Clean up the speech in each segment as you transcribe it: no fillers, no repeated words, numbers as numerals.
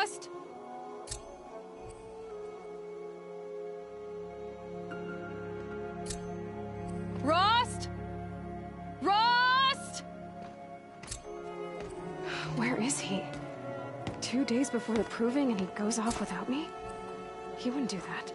Rost? Rost? Rost? Where is he? 2 days before the proving and he goes off without me? He wouldn't do that.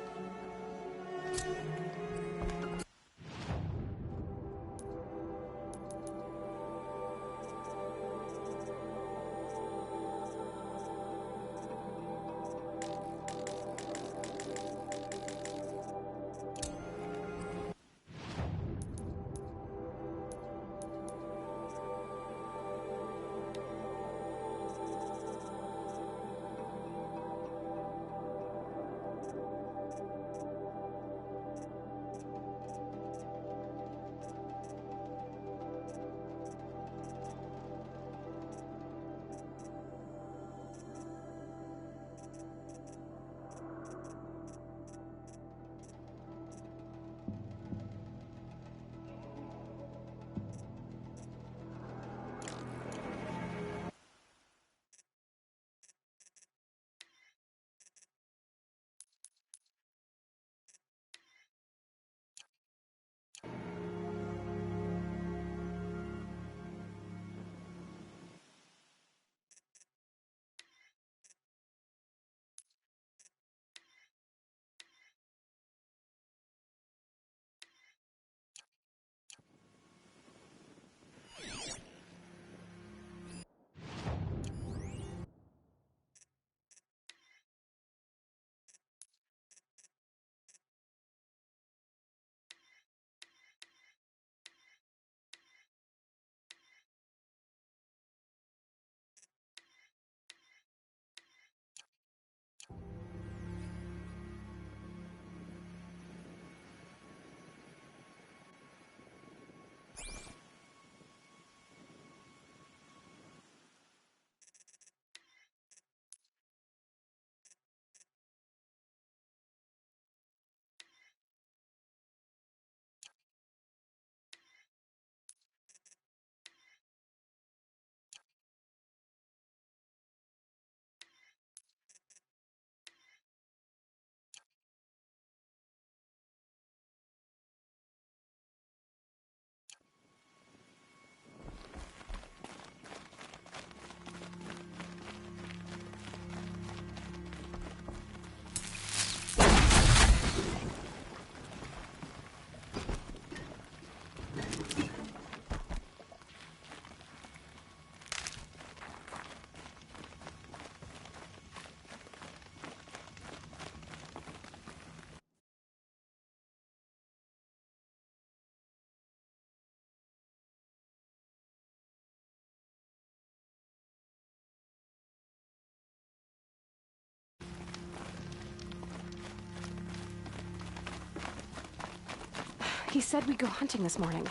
He said we'd go hunting this morning.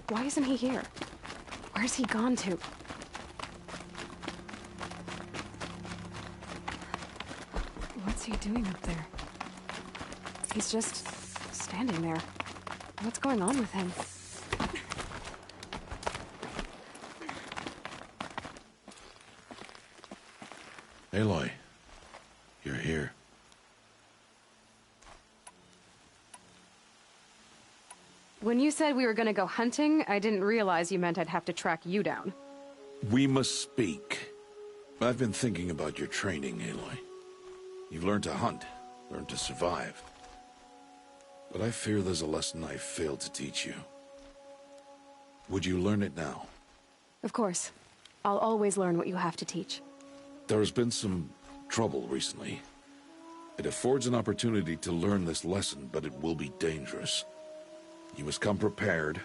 Why isn't he here? Where's he gone to? What's he doing up there? He's just standing there. What's going on with him? Aloy, you're here. When you said we were gonna go hunting, I didn't realize you meant I'd have to track you down. We must speak. I've been thinking about your training, Aloy. You've learned to hunt, learned to survive. But I fear there's a lesson I failed to teach you. Would you learn it now? Of course. I'll always learn what you have to teach. There has been some trouble recently. It affords an opportunity to learn this lesson, but it will be dangerous. You must come prepared,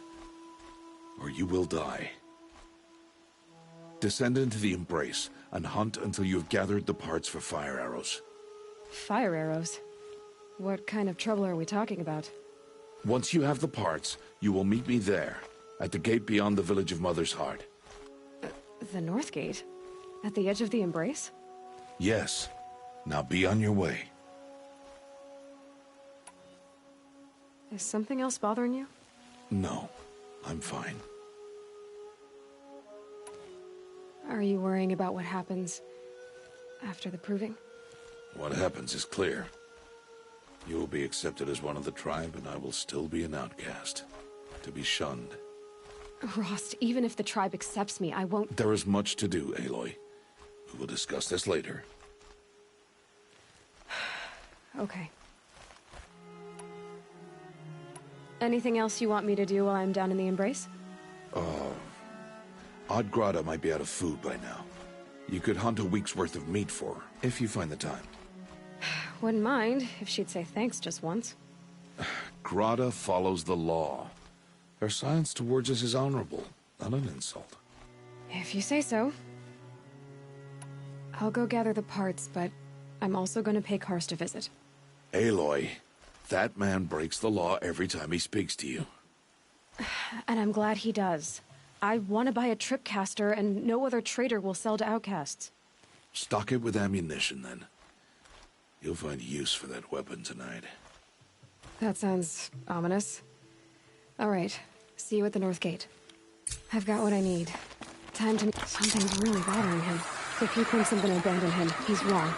or you will die. Descend into the Embrace, and hunt until you have gathered the parts for fire arrows. Fire arrows? What kind of trouble are we talking about? Once you have the parts, you will meet me there, at the gate beyond the village of Mother's Heart. The North Gate? At the edge of the Embrace? Yes. Now be on your way. Is something else bothering you? No, I'm fine. Are you worrying about what happens after the proving? What happens is clear. You will be accepted as one of the tribe, and I will still be an outcast. To be shunned. Rost, even if the tribe accepts me, I won't... There is much to do, Aloy. We will discuss this later. Okay. Anything else you want me to do while I'm down in the Embrace? Odgrada might be out of food by now. You could hunt a week's worth of meat for her, if you find the time. Wouldn't mind if she'd say thanks just once. Grada follows the law. Her silence towards us is honorable, not an insult. If you say so. I'll go gather the parts, but I'm also going to pay Karst a visit. Aloy, that man breaks the law every time he speaks to you. And I'm glad he does. I want to buy a tripcaster, and no other trader will sell to outcasts. Stock it with ammunition, then. You'll find use for that weapon tonight. That sounds ominous. All right, see you at the North Gate. I've got what I need. Time to... Something's really bothering him. If he thinks I'm gonna abandon him, he's wrong.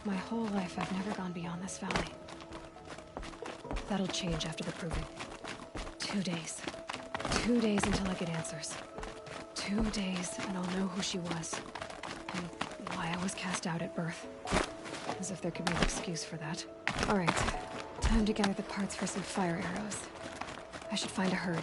My whole life, I've never gone beyond this valley. That'll change after the proving. 2 days. 2 days until I get answers. 2 days, and I'll know who she was. And why I was cast out at birth. As if there could be an excuse for that. Alright, time to gather the parts for some fire arrows. I should find a herd.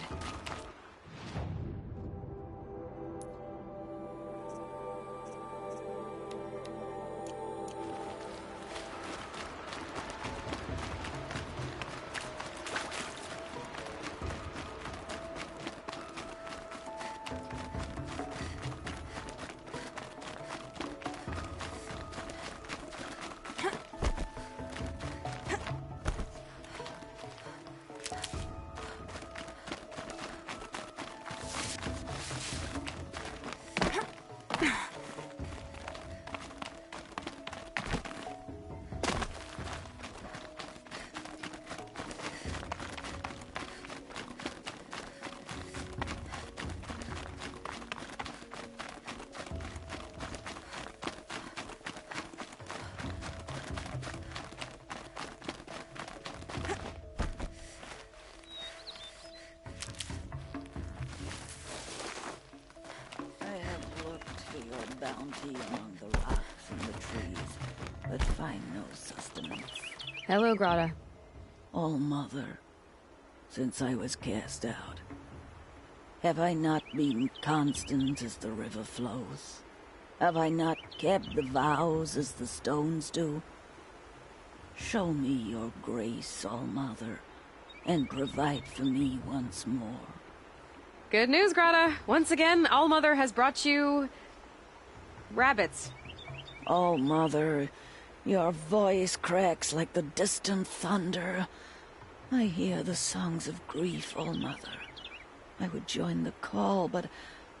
Bounty among the rocks and the trees, but find no sustenance. Hello, Grata. All-Mother, since I was cast out, have I not been constant as the river flows? Have I not kept the vows as the stones do? Show me your grace, All-Mother, and provide for me once more. Good news, Grata. Once again, All-Mother has brought you... rabbits. All-Mother, your voice cracks like the distant thunder. I hear the songs of grief, All-Mother. I would join the call, but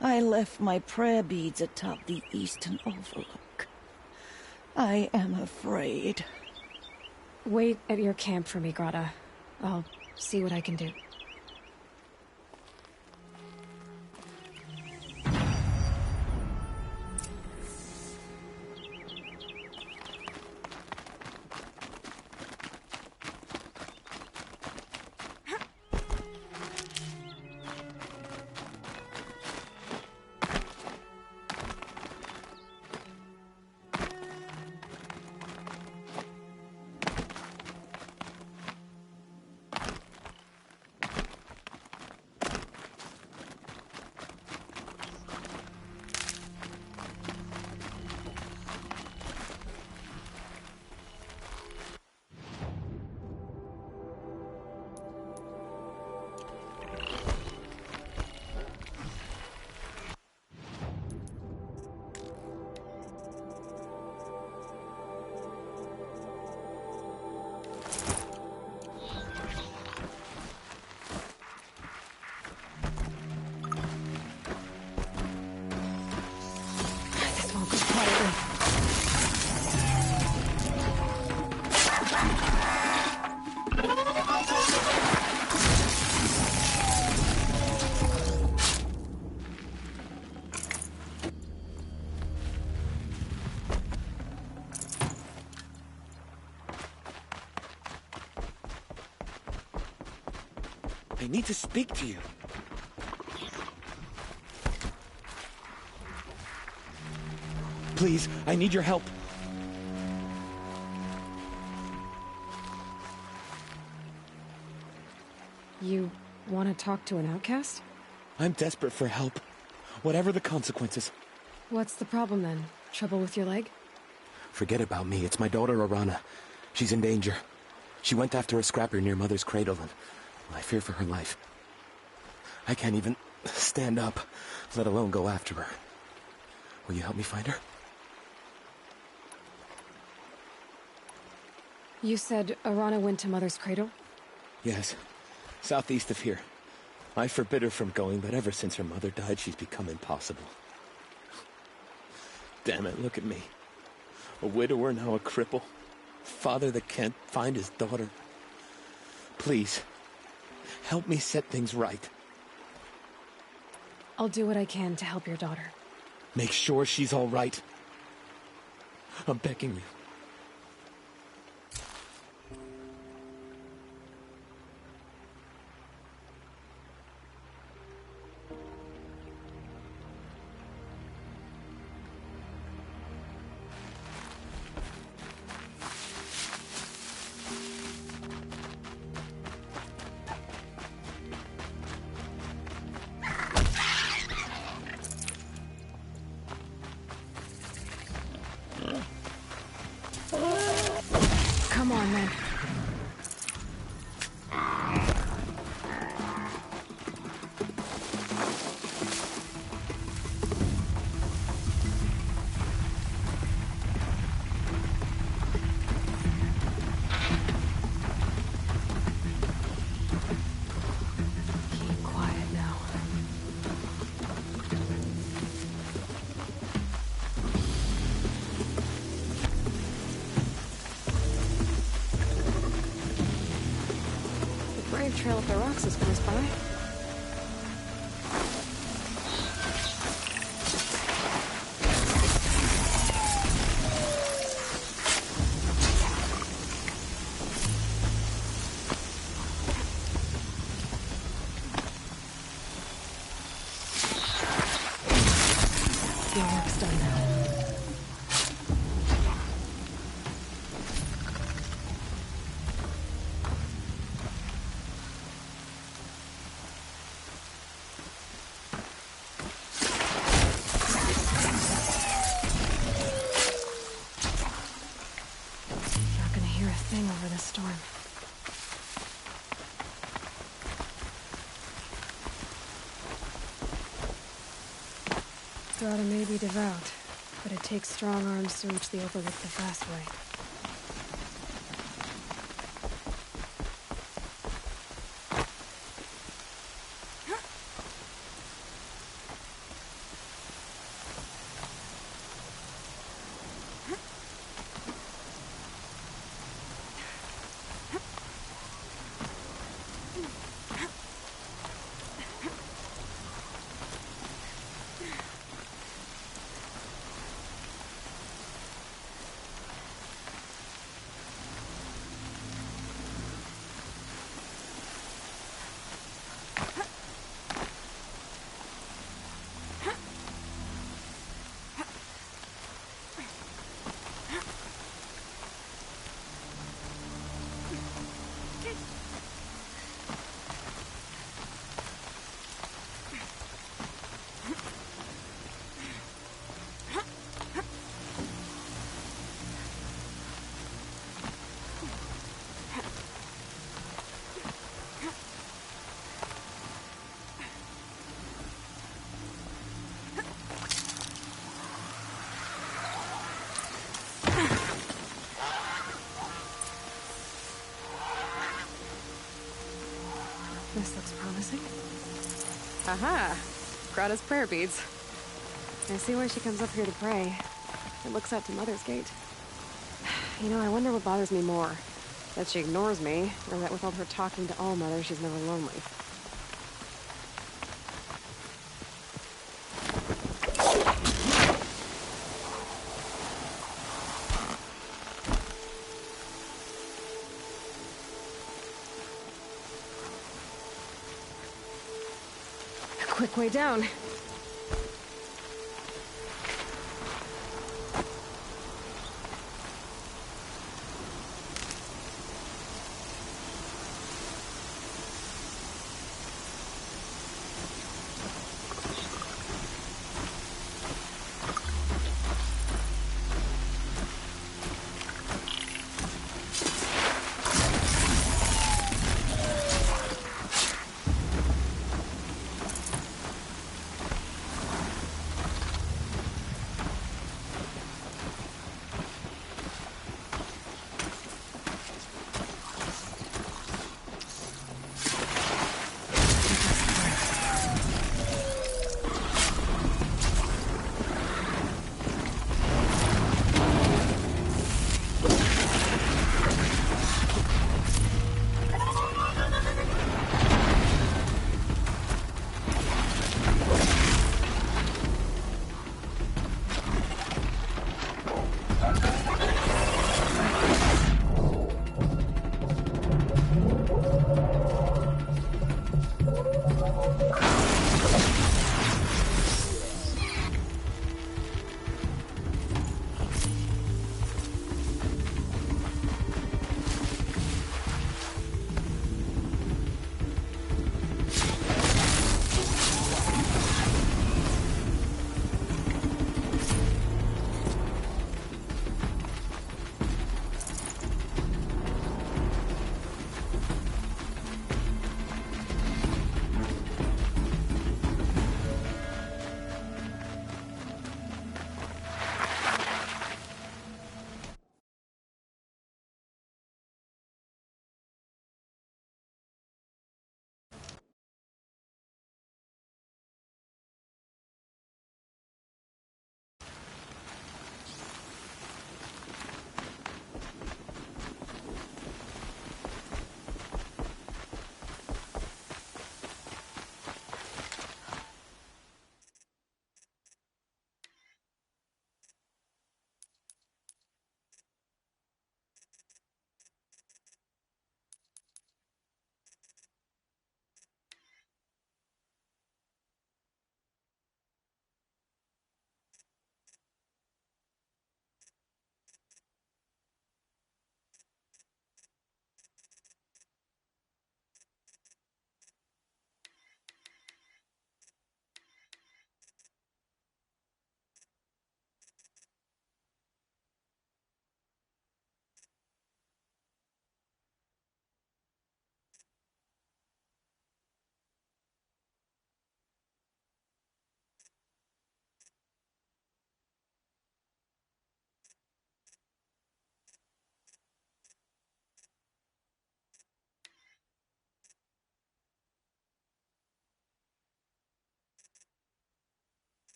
I left my prayer beads atop the eastern overlook. I am afraid. Wait at your camp for me, Grata. I'll see what I can do. I need to speak to you. Please, I need your help. You want to talk to an outcast? I'm desperate for help. Whatever the consequences. What's the problem then? Trouble with your leg? Forget about me. It's my daughter, Arana. She's in danger. She went after a scrapper near Mother's cradle, and I fear for her life. I can't even stand up, let alone go after her. Will you help me find her? You said Arana went to Mother's cradle? Yes. Southeast of here. I forbid her from going, but ever since her mother died, she's become impossible. Damn it, look at me. A widower, now a cripple. Father that can't find his daughter. Please, help me set things right. I'll do what I can to help your daughter. Make sure she's all right. I'm begging you. Come on, then. Keep quiet now. The Brave Trail of the Rocks is close by. Your work's done now. Not gonna hear a thing over this storm. Daughter may be devout, but it takes strong arms to reach the overlook the fast way. This looks promising. Aha! Grata's prayer beads. I see why she comes up here to pray. It looks out to Mother's Gate. You know, I wonder what bothers me more. That she ignores me, or that with all her talking to All Mother, she's never lonely. quick way down.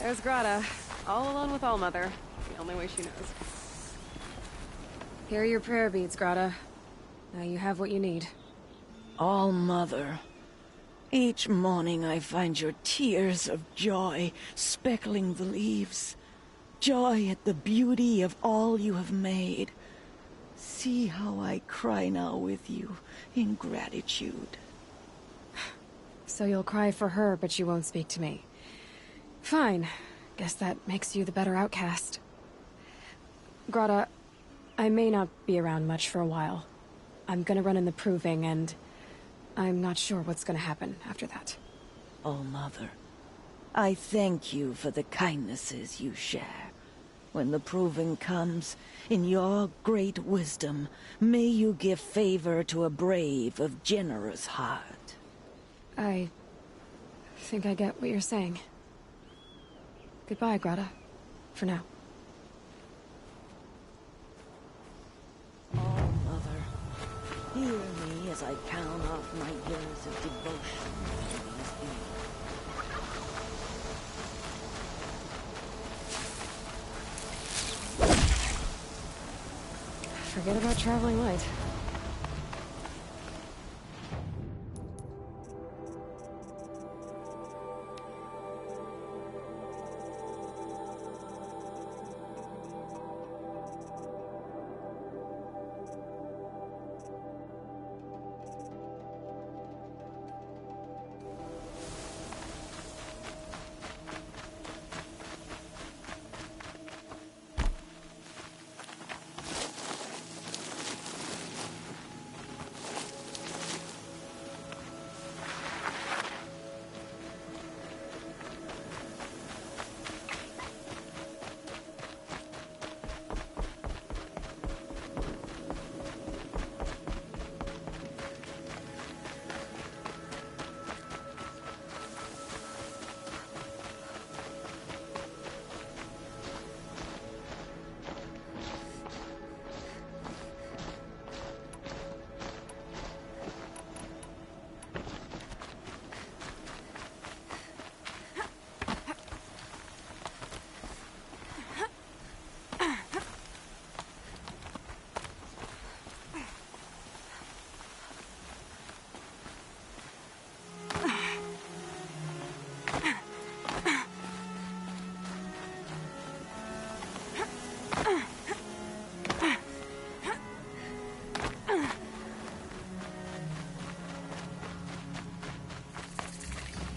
There's Grata, all alone with Allmother. The only way she knows. Here are your prayer beads, Grata. Now you have what you need. All-Mother, each morning I find your tears of joy speckling the leaves. Joy at the beauty of all you have made. See how I cry now with you in gratitude. So you'll cry for her, but you won't speak to me. Fine. Guess that makes you the better outcast. Grata, I may not be around much for a while. I'm gonna run in the proving, and I'm not sure what's gonna happen after that. Oh, Mother, I thank you for the kindnesses you share. When the proving comes, in your great wisdom, may you give favor to a brave of generous heart. I think I get what you're saying. Goodbye, Grata. For now. Oh, Mother, hear me as I count off my years of devotion to these beings. Forget about traveling light.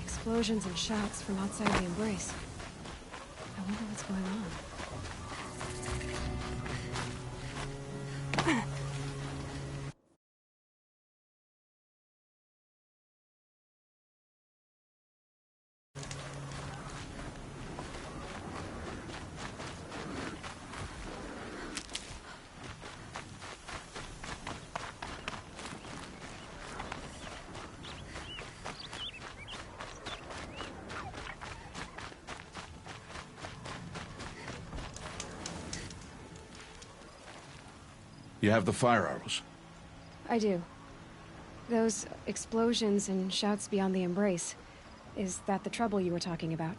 Explosions and shouts from outside the Embrace. I wonder what's going on. You have the fire arrows. I do. Those explosions and shouts beyond the Embrace. Is that the trouble you were talking about?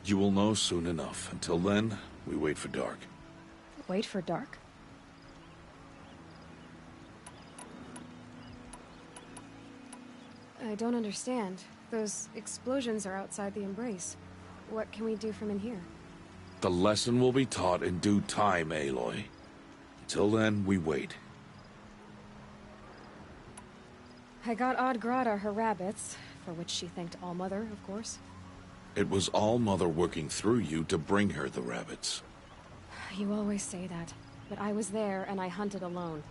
You will know soon enough. Until then, we wait for dark. Wait for dark? I don't understand. Those explosions are outside the Embrace. What can we do from in here? The lesson will be taught in due time, Aloy. Until then, we wait. I got Odd Grata her rabbits, for which she thanked All-Mother, of course. It was All-Mother working through you to bring her the rabbits. You always say that, but I was there and I hunted alone.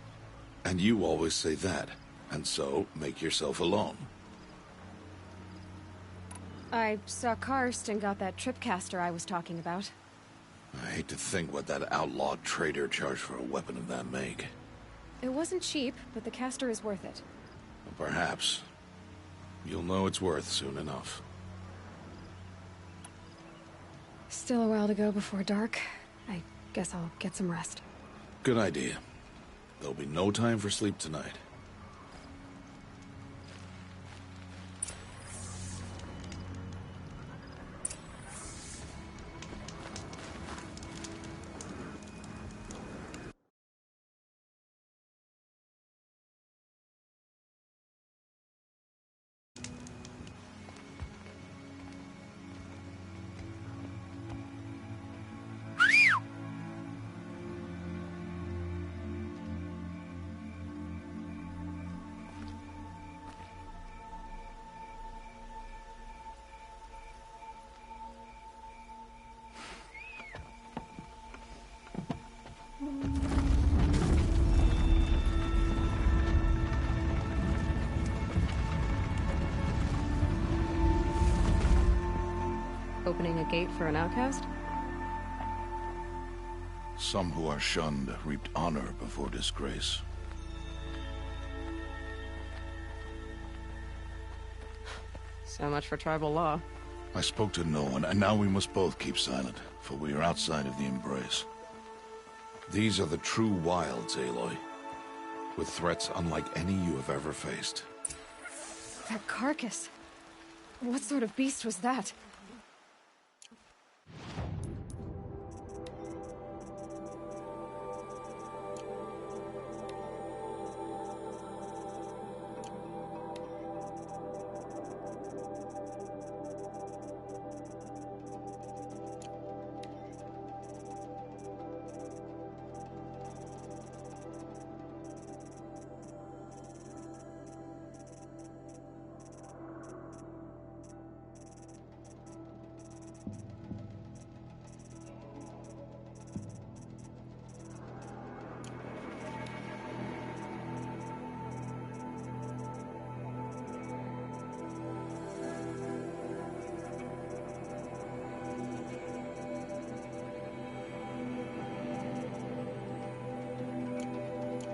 And you always say that, and so make yourself alone. I saw Karst and got that tripcaster I was talking about. I hate to think what that outlawed trader charged for a weapon of that make. It wasn't cheap, but the caster is worth it. Perhaps. You'll know it's worth soon enough. Still a while to go before dark. I guess I'll get some rest. Good idea. There'll be no time for sleep tonight. opening a gate for an outcast? Some who are shunned reaped honor before disgrace. So much for tribal law. I spoke to no one, and now we must both keep silent, for we are outside of the Embrace. These are the true wilds, Aloy, with threats unlike any you have ever faced. That carcass. What sort of beast was that?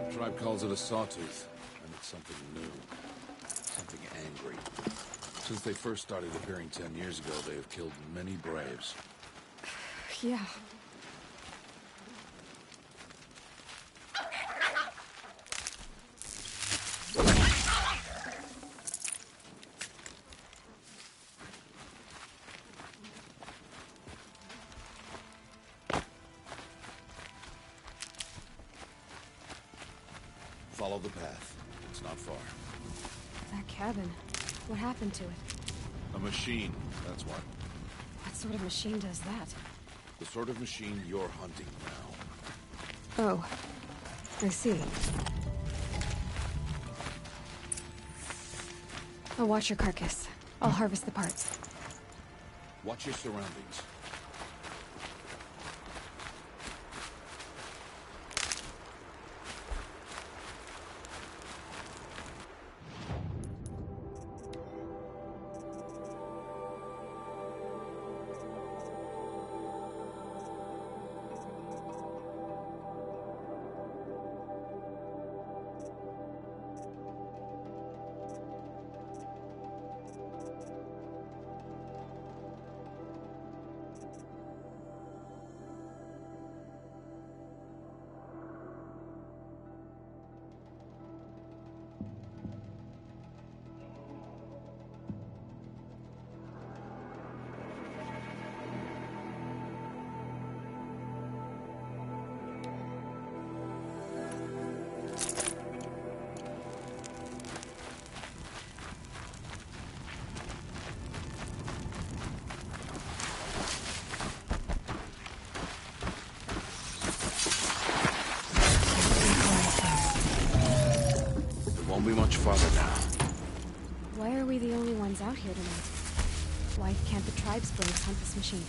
The tribe calls it a sawtooth, and it's something new. Something angry. Since they first started appearing 10 years ago, they have killed many braves. Yeah. Follow the path. It's not far. That cabin. What happened to it? A machine, that's what. What sort of machine does that? The sort of machine you're hunting now. Oh. I see. I'll watch your carcass. I'll harvest the parts. Watch your surroundings. Won't be much farther now. Why are we the only ones out here tonight? Why can't the tribe's braves hunt this machine?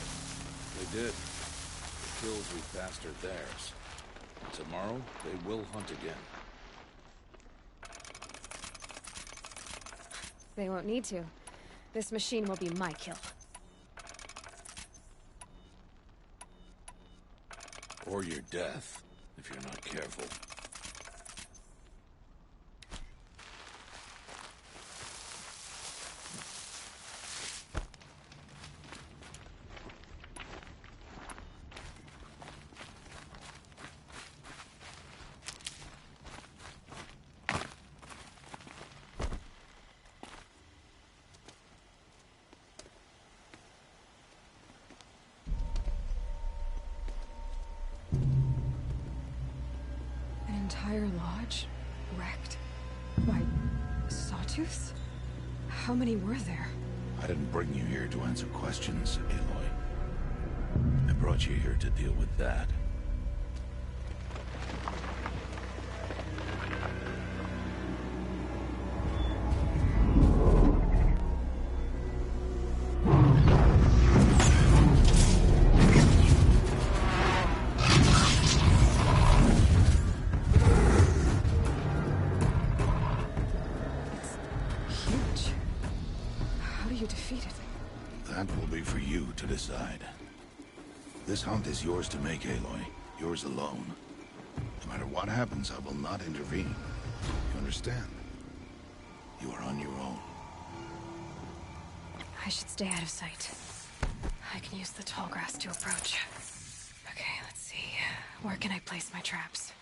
They did. The kills we passed are theirs. Tomorrow, they will hunt again. They won't need to. This machine will be my kill. Or your death, if you're not careful. Entire lodge wrecked by sawtooths? How many were there? I didn't bring you here to answer questions, Aloy. I brought you here to deal with that. decide. This hunt is yours to make, Aloy. Yours alone. No matter what happens, I will not intervene. You understand? You are on your own. I should stay out of sight. I can use the tall grass to approach. Okay, let's see. Where can I place my traps?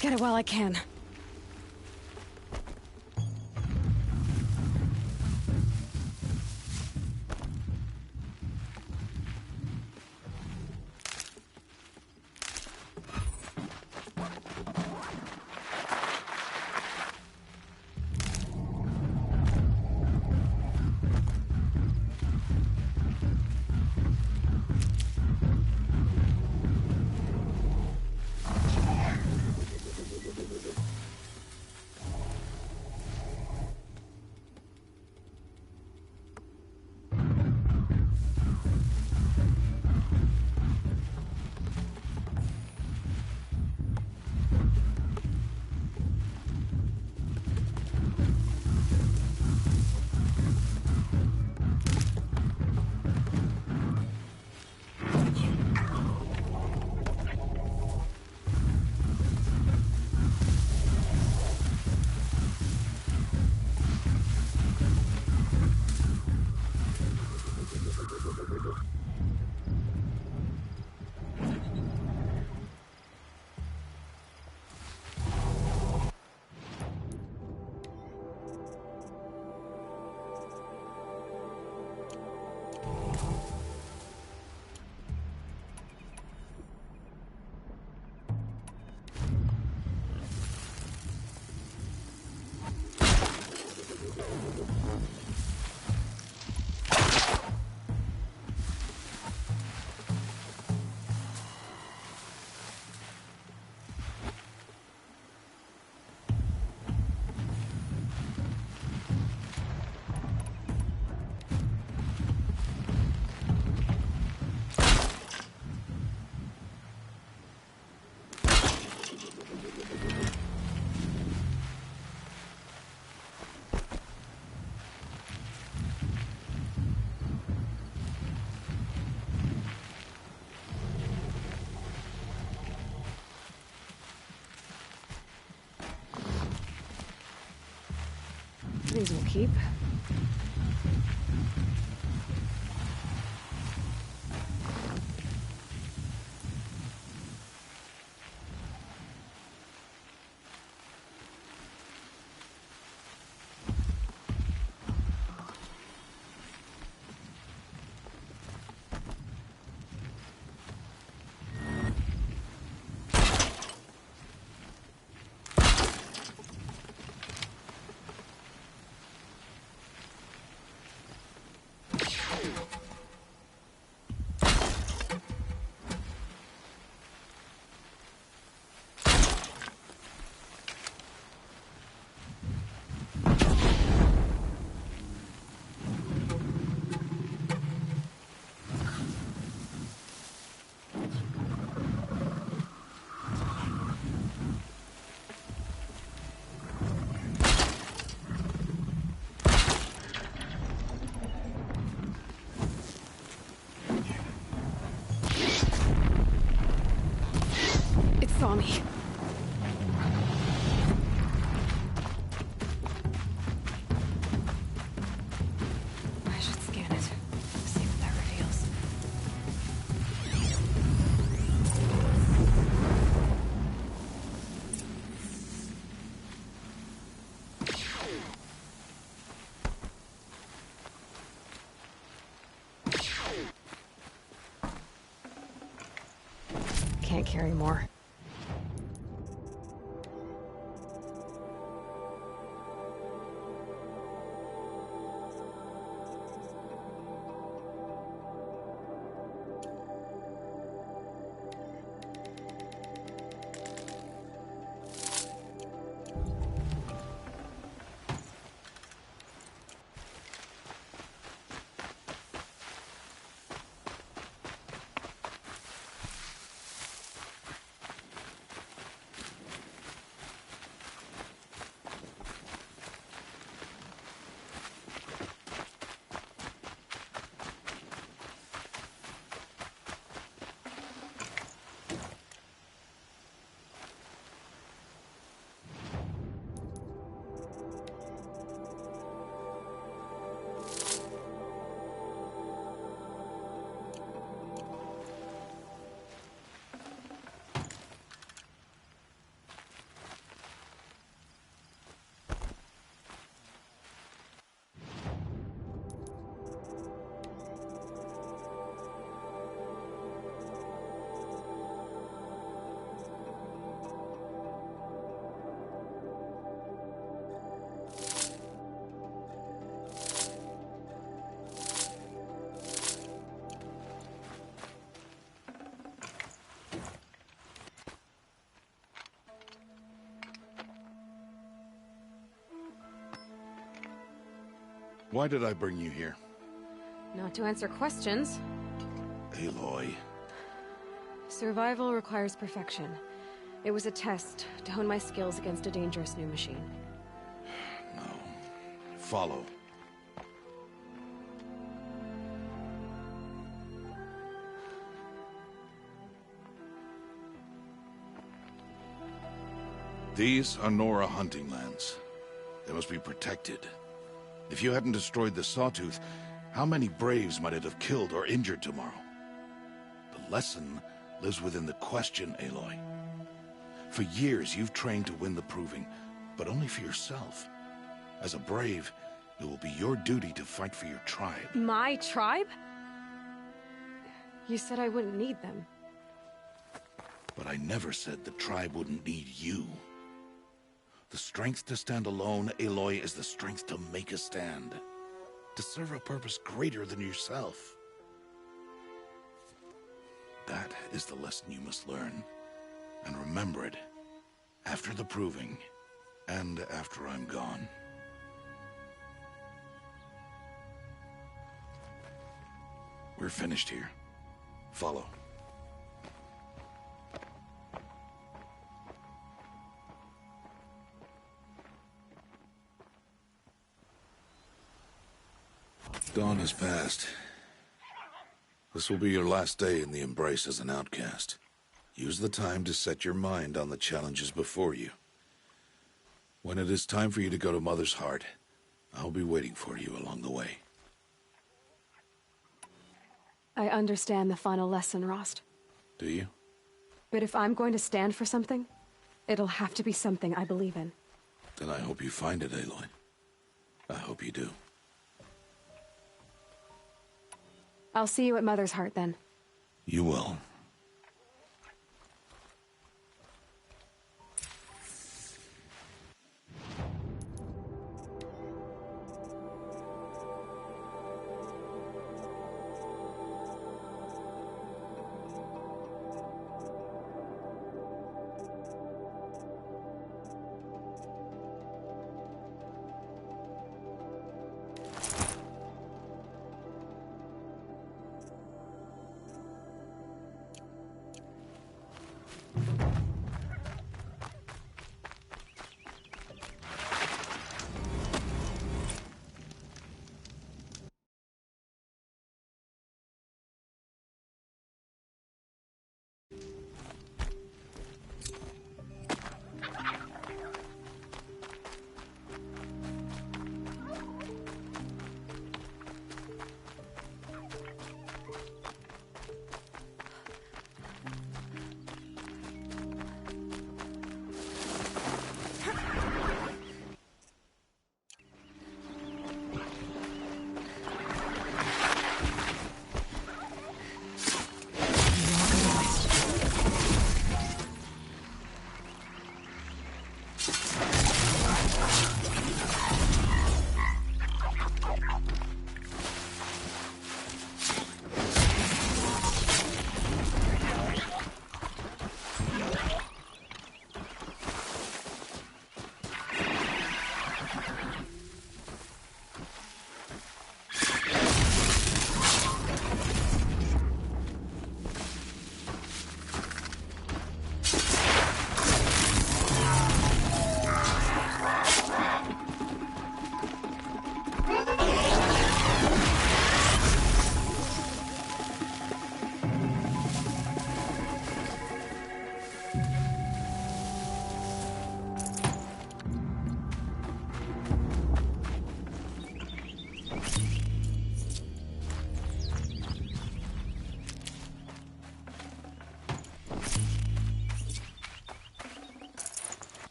Get it while I can. These will keep. Saw me. I should scan it. See what that reveals. Can't carry more. Why did I bring you here? Not to answer questions. Aloy. Survival requires perfection. It was a test to hone my skills against a dangerous new machine. No. Follow. These are Nora hunting lands. They must be protected. If you hadn't destroyed the Sawtooth, how many Braves might it have killed or injured tomorrow? The lesson lives within the question, Aloy. For years, you've trained to win the Proving, but only for yourself. As a Brave, it will be your duty to fight for your tribe. My tribe? You said I wouldn't need them. But I never said the tribe wouldn't need you. The strength to stand alone, Aloy, is the strength to make a stand. To serve a purpose greater than yourself. That is the lesson you must learn. And remember it. After the Proving. And after I'm gone. We're finished here. Follow. Dawn has passed. This will be your last day in the Embrace as an outcast. Use the time to set your mind on the challenges before you. When it is time for you to go to Mother's Heart, I'll be waiting for you along the way. I understand the final lesson, Rost. Do you? But if I'm going to stand for something, it'll have to be something I believe in. Then I hope you find it, Aloy. I hope you do. I'll see you at Mother's Heart, then. You will.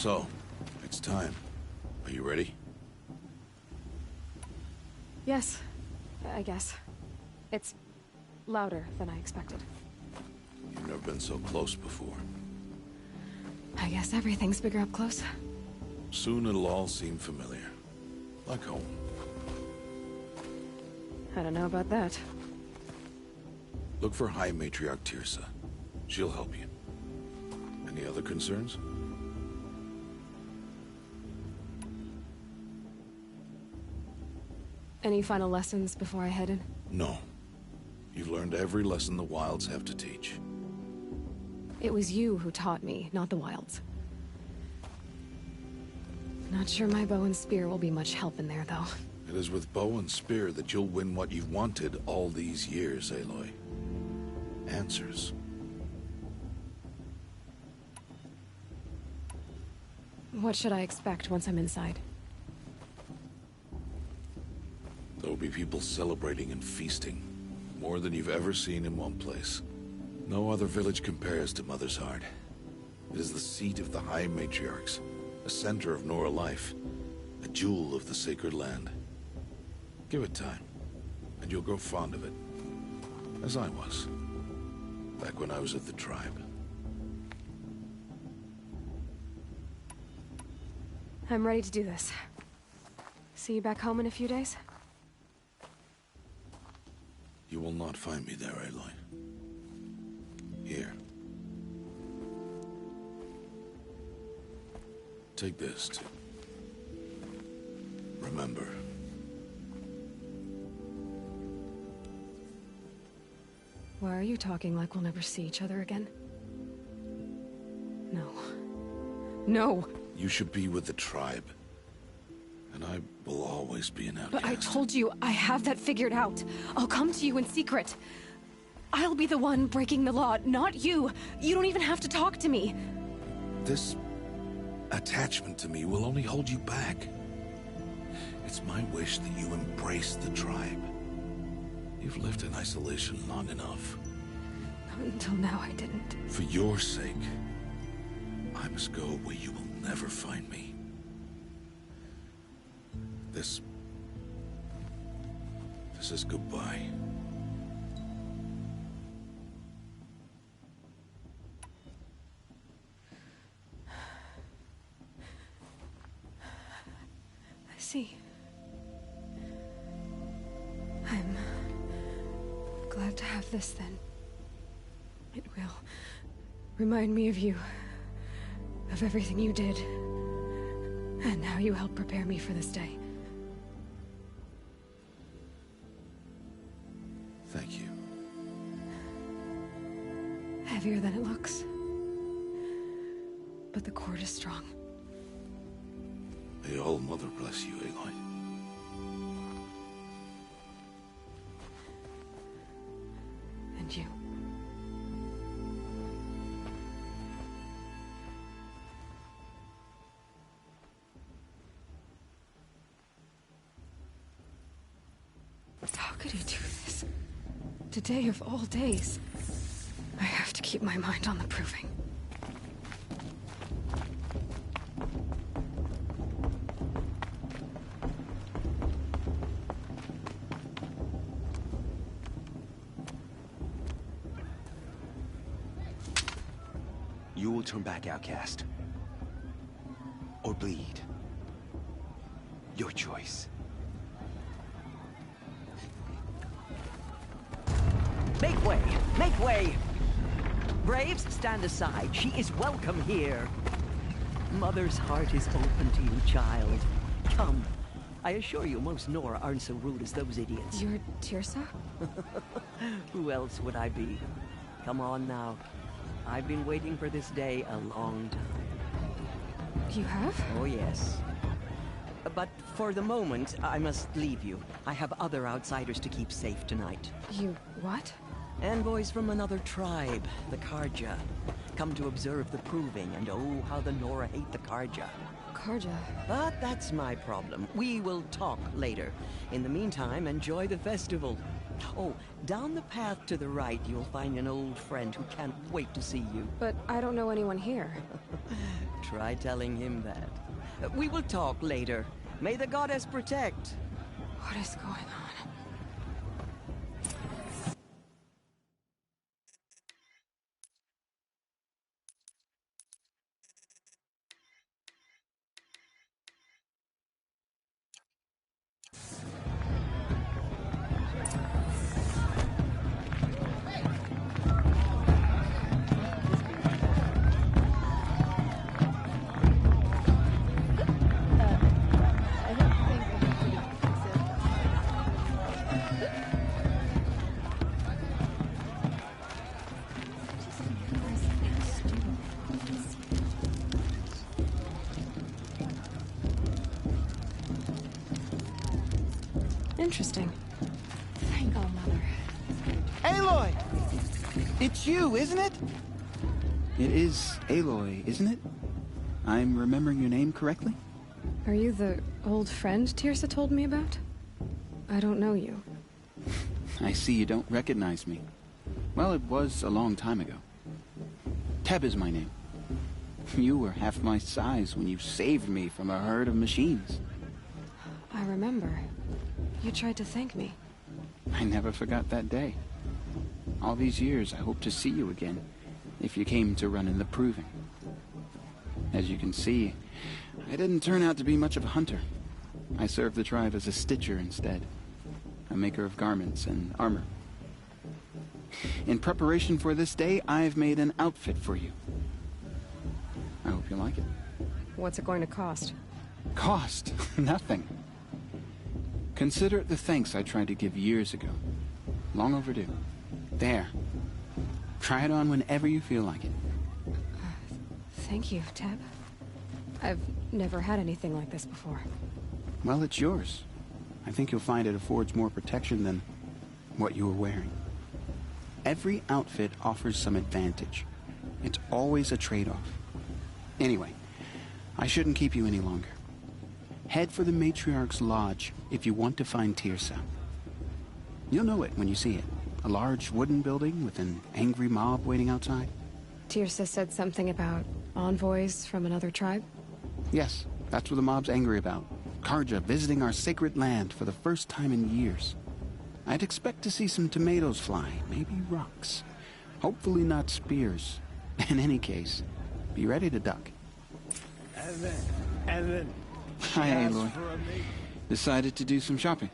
So, it's time. Are you ready? Yes, I guess. It's louder than I expected. You've never been so close before. I guess everything's bigger up close. Soon it'll all seem familiar. Like home. I don't know about that. Look for High Matriarch Tirsa. She'll help you. Any other concerns? Any final lessons before I head in? No. You've learned every lesson the Wilds have to teach. It was you who taught me, not the Wilds. Not sure my bow and spear will be much help in there, though. It is with bow and spear that you'll win what you've wanted all these years, Aloy. Answers. What should I expect once I'm inside? There'll be people celebrating and feasting. More than you've ever seen in one place. No other village compares to Mother's Heart. It is the seat of the High Matriarchs, a center of Nora life, a jewel of the sacred land. Give it time, and you'll grow fond of it. As I was, back when I was at the tribe. I'm ready to do this. See you back home in a few days? You will not find me there, Aloy. Here. Take this to remember. Why are you talking like we'll never see each other again? No. No! You should be with the tribe. And I will always be an outcast. But I told you, I have that figured out. I'll come to you in secret. I'll be the one breaking the law, not you. You don't even have to talk to me. This attachment to me will only hold you back. It's my wish that you embrace the tribe. You've lived in isolation long enough. Until now, I didn't. For your sake, I must go where you will never find me. This is goodbye. I see. I'm glad to have this then. It will remind me of you, of everything you did, and how you helped prepare me for this day. Thank you. Heavier than it looks. But the cord is strong. May All Mother bless you, Aloy. And you. How could he do this? Today of all days. I have to keep my mind on the proving. You will turn back, outcast. Or bleed. Your choice. Make way! Make way! Braves, stand aside. She is welcome here. Mother's heart is open to you, child. Come. I assure you, most Nora aren't so rude as those idiots. You're Tirsa? Who else would I be? Come on now. I've been waiting for this day a long time. You have? Oh, yes. But for the moment, I must leave you. I have other outsiders to keep safe tonight. You what? Envoys from another tribe, the Carja. Come to observe the proving, and oh, how the Nora hate the Carja. Carja. But that's my problem. We will talk later. In the meantime, enjoy the festival. Oh, down the path to the right, you'll find an old friend who can't wait to see you. But I don't know anyone here. try telling him that. We will talk later. May the goddess protect. What is going on? Interesting. Thank God, Mother. Aloy! It's you, isn't it? It is Aloy, isn't it? I'm remembering your name correctly? Are you the old friend Tirsa told me about? I don't know you. I see you don't recognize me. Well, it was a long time ago. Teb is my name. You were half my size when you saved me from a herd of machines. I remember. You tried to thank me. I never forgot that day. All these years, I hope to see you again, if you came to run in the Proving. As you can see, I didn't turn out to be much of a hunter. I served the tribe as a stitcher instead, a maker of garments and armor. In preparation for this day, I've made an outfit for you. I hope you like it. What's it going to cost? Cost? Nothing. Consider it the thanks I tried to give years ago. Long overdue. There. Try it on whenever you feel like it. Thank you, Teb. I've never had anything like this before. Well, it's yours. I think you'll find it affords more protection than what you were wearing. Every outfit offers some advantage. It's always a trade-off. Anyway, I shouldn't keep you any longer. Head for the Matriarch's Lodge if you want to find Tirsa. You'll know it when you see it. A large wooden building with an angry mob waiting outside. Tirsa said something about envoys from another tribe? Yes, that's what the mob's angry about. Carja visiting our sacred land for the first time in years. I'd expect to see some tomatoes fly, maybe rocks. Hopefully not spears. In any case, be ready to duck. And then... Hi, Aloy. Decided to do some shopping.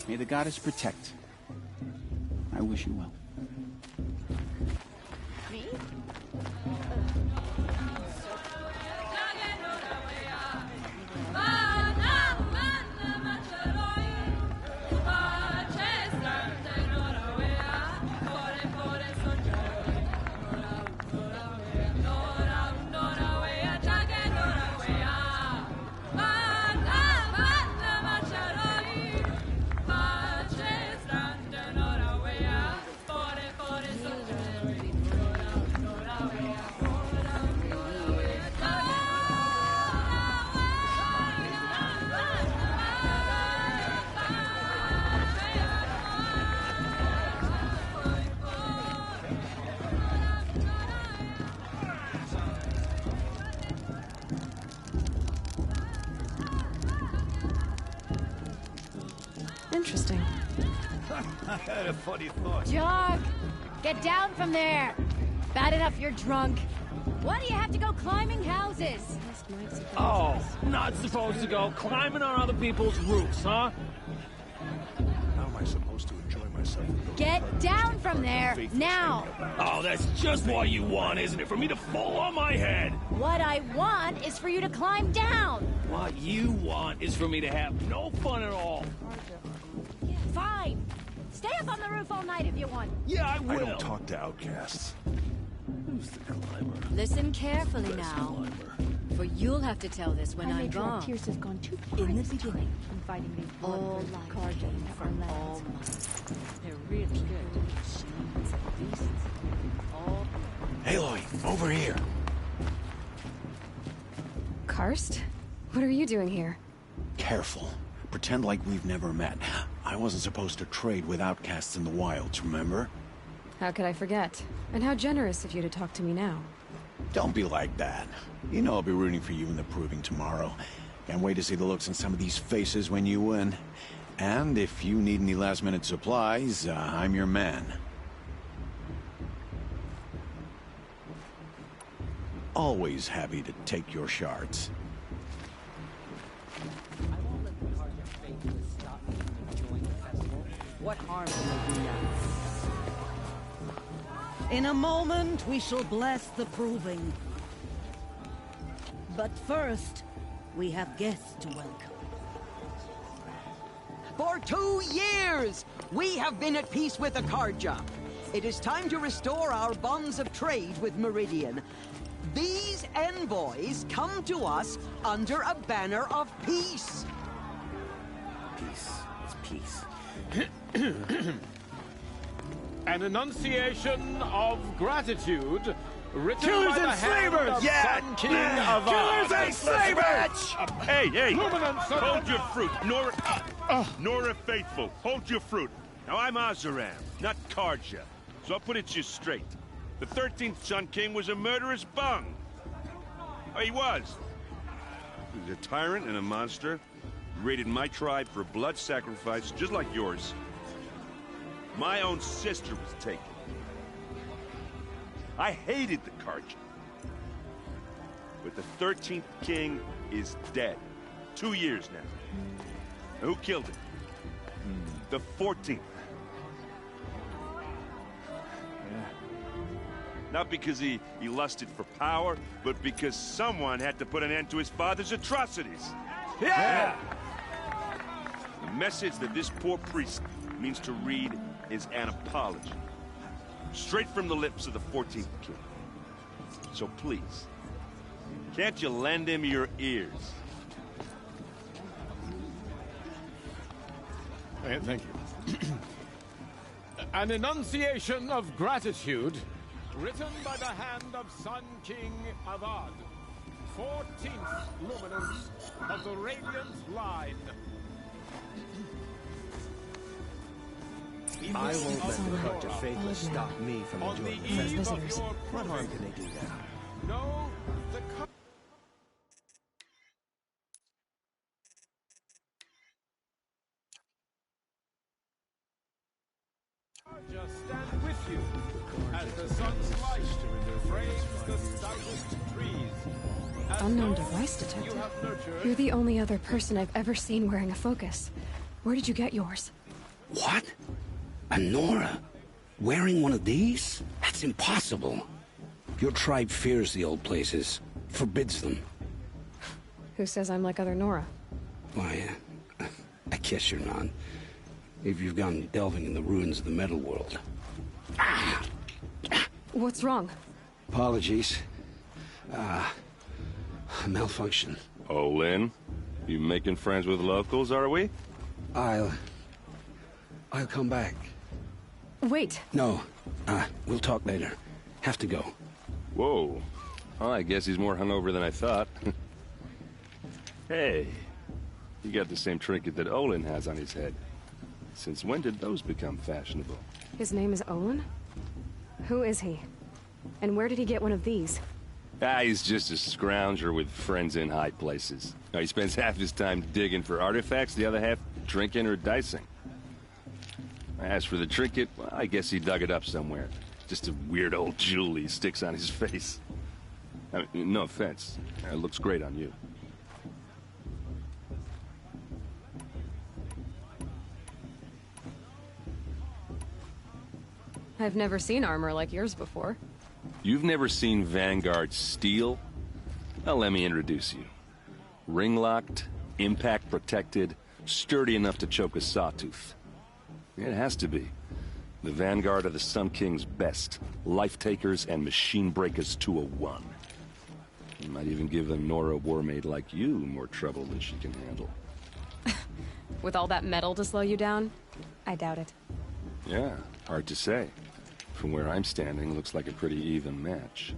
May the goddess protect. I wish you well. Interesting. I had a funny thought. Jock! Get down from there! Bad enough you're drunk. Why do you have to go climbing houses? Oh, not supposed to go climbing on other people's roofs, huh? How am I supposed to enjoy myself? Get down from there, now! Oh, that's just what you want, isn't it? For me to fall on my head. What I want is for you to climb down! What you want is for me to have no fun at all. Fine! Stay up on the roof all night if you want. Yeah, I I will. don't talk to outcasts. Who's the climber? Listen carefully Best now. climber. For you'll have to tell this when I'm gone. Tears has gone too far In the this time beginning, in fighting these all blood-red life Carja came and from our all lands. mothers. They're really good. Machines, beasts, all... Aloy, over here. Karst? What are you doing here? Careful. Pretend like we've never met. I wasn't supposed to trade with outcasts in the wilds, remember? How could I forget? And how generous of you to talk to me now. Don't be like that. You know I'll be rooting for you in the proving tomorrow. Can't wait to see the looks on some of these faces when you win. And if you need any last-minute supplies, I'm your man. Always happy to take your shards. I won't let the Carja faithless stop me from enjoying the festival. What harm can they do now? In a moment, we shall bless the proving. But first, we have guests to welcome. For 2 years, we have been at peace with the Carja. It is time to restore our bonds of trade with Meridian. These envoys come to us under a banner of peace. Peace is peace. An enunciation of gratitude written Killers by the and hand slavers! of Yeah! Sun King Avad. Killers and slavers! Hey, hey! Luminance of Hold the- your fruit, Nora Faithful. Hold your fruit. Now I'm Oseram, not Carja, so I'll put it to you straight. The 13th Sun King was a murderous bung. Oh, he was. He was a tyrant and a monster. He raided my tribe for blood sacrifice, just like yours. My own sister was taken. I hated the Carja. But the 13th king is dead. 2 years now. Who killed him? The 14th. Not because he lusted for power, but because someone had to put an end to his father's atrocities. Yeah! The message that this poor priest means to read is an apology. Straight from the lips of the 14th king. So please, can't you lend him your ears? Thank you. An enunciation of gratitude written by the hand of Sun King Avad, 14th luminance of the Radiant Line. I won't let the Carja faithless stop me from On the enjoying the eve festival. of your What harm proving. can they do that? No, the Carja stand with you as the sun's light frames the stoutest trees. As Unknown those device you detector. have nurtured. You're the only other person I've ever seen wearing a focus. Where did you get yours? What? A Nora? Wearing one of these? That's impossible. Your tribe fears the old places, forbids them. Who says I'm like other Nora? Why, I guess you're not. If you've gone delving in the ruins of the metal world. What's wrong? Apologies. Malfunction. Oh, Lynn, you making friends with locals, are we? I'll come back. Wait. No, we'll talk later. Have to go. Whoa. Oh, I guess he's more hungover than I thought. Hey, you got the same trinket that Olin has on his head. Since when did those become fashionable? His name is Olin? Who is he? And where did he get one of these? He's just a scrounger with friends in high places. He spends half his time digging for artifacts, the other half drinking or dicing. As for the trinket, well, I guess he dug it up somewhere. Just a weird old jewel he sticks on his face. I mean, no offense. It looks great on you. I've never seen armor like yours before. You've never seen Vanguard steel? Well, let me introduce you. Ring-locked, impact-protected, sturdy enough to choke a sawtooth. It has to be. The Vanguard of the Sun King's best. Life-takers and machine breakers to a one. It might even give a Nora Warmaid like you more trouble than she can handle. With all that metal to slow you down? I doubt it. Yeah, hard to say. From where I'm standing, looks like a pretty even match.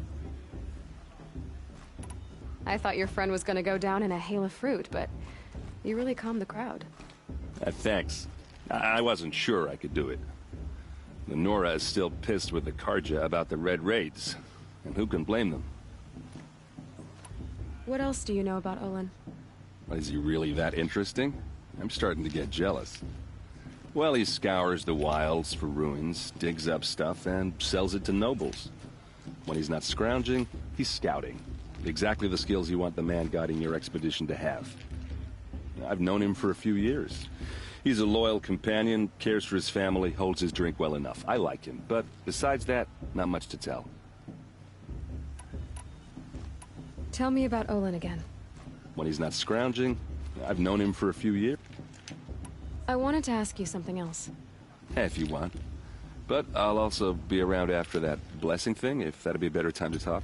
I thought your friend was gonna go down in a hail of fruit, but you really calmed the crowd. Thanks. I wasn't sure I could do it. The Nora is still pissed with the Karja about the Red Raids, and who can blame them? What else do you know about Olin? Is he really that interesting? I'm starting to get jealous. Well, he scours the wilds for ruins, digs up stuff, and sells it to nobles. When he's not scrounging, he's scouting. Exactly the skills you want the man guiding your expedition to have. I've known him for a few years. He's a loyal companion, cares for his family, holds his drink well enough. I like him, but besides that, not much to tell. Tell me about Olin again. When he's not scrounging, I've known him for a few years. I wanted to ask you something else. If you want. But I'll also be around after that blessing thing, if that'd be a better time to talk.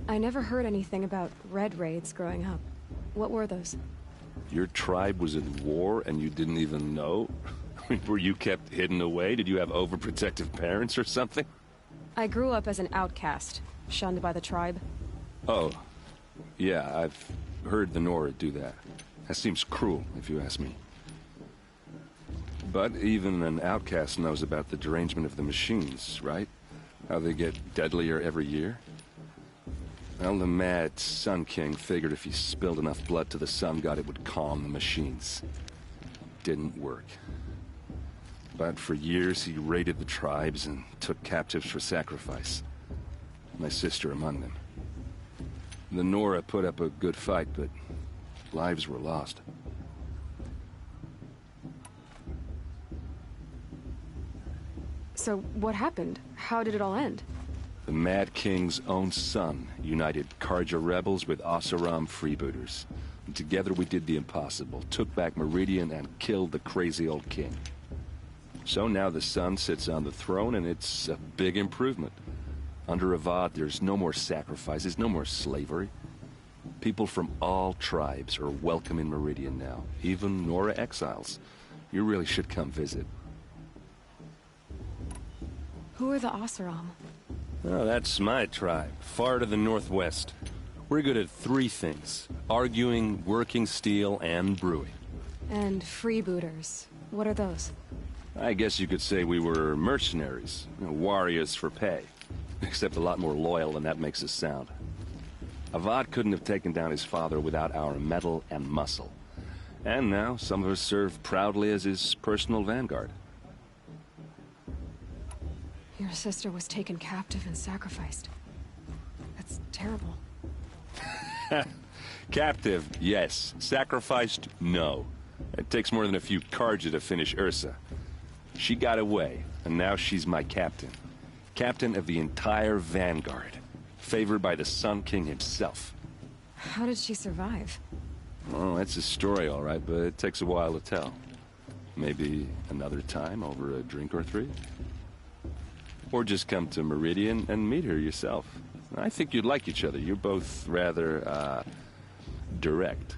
I never heard anything about Red Raids growing up. What were those? Your tribe was in war and you didn't even know? I mean, were you kept hidden away? Did you have overprotective parents or something? I grew up as an outcast, shunned by the tribe. Oh. Yeah, I've heard the Nora do that. That seems cruel, if you ask me. But even an outcast knows about the derangement of the machines, right? How they get deadlier every year? Well, the mad Sun King figured if he spilled enough blood to the Sun God, it would calm the machines. Didn't work. But for years, he raided the tribes and took captives for sacrifice. My sister among them. The Nora put up a good fight, but lives were lost. So, what happened? How did it all end? The Mad King's own son united Karja rebels with Oseram freebooters. And together we did the impossible, took back Meridian and killed the crazy old king. So now the son sits on the throne and it's a big improvement. Under Avad, there's no more sacrifices, no more slavery. People from all tribes are welcome in Meridian now, even Nora exiles. You really should come visit. Who are the Oseram? Oh, that's my tribe, far to the northwest. We're good at three things: arguing, working steel, and brewing. And freebooters. What are those? I guess you could say we were mercenaries, warriors for pay. Except a lot more loyal than that makes us sound. Avad couldn't have taken down his father without our metal and muscle. And now, some of us serve proudly as his personal vanguard. Your sister was taken captive and sacrificed. That's terrible. Captive, yes. Sacrificed, no. It takes more than a few Karja to finish Ursa. She got away, and now she's my captain. Captain of the entire vanguard. Favored by the Sun King himself. How did she survive? Well, that's a story, all right, but it takes a while to tell. Maybe another time over a drink or three? Or just come to Meridian and meet her yourself. I think you'd like each other. You're both rather, direct.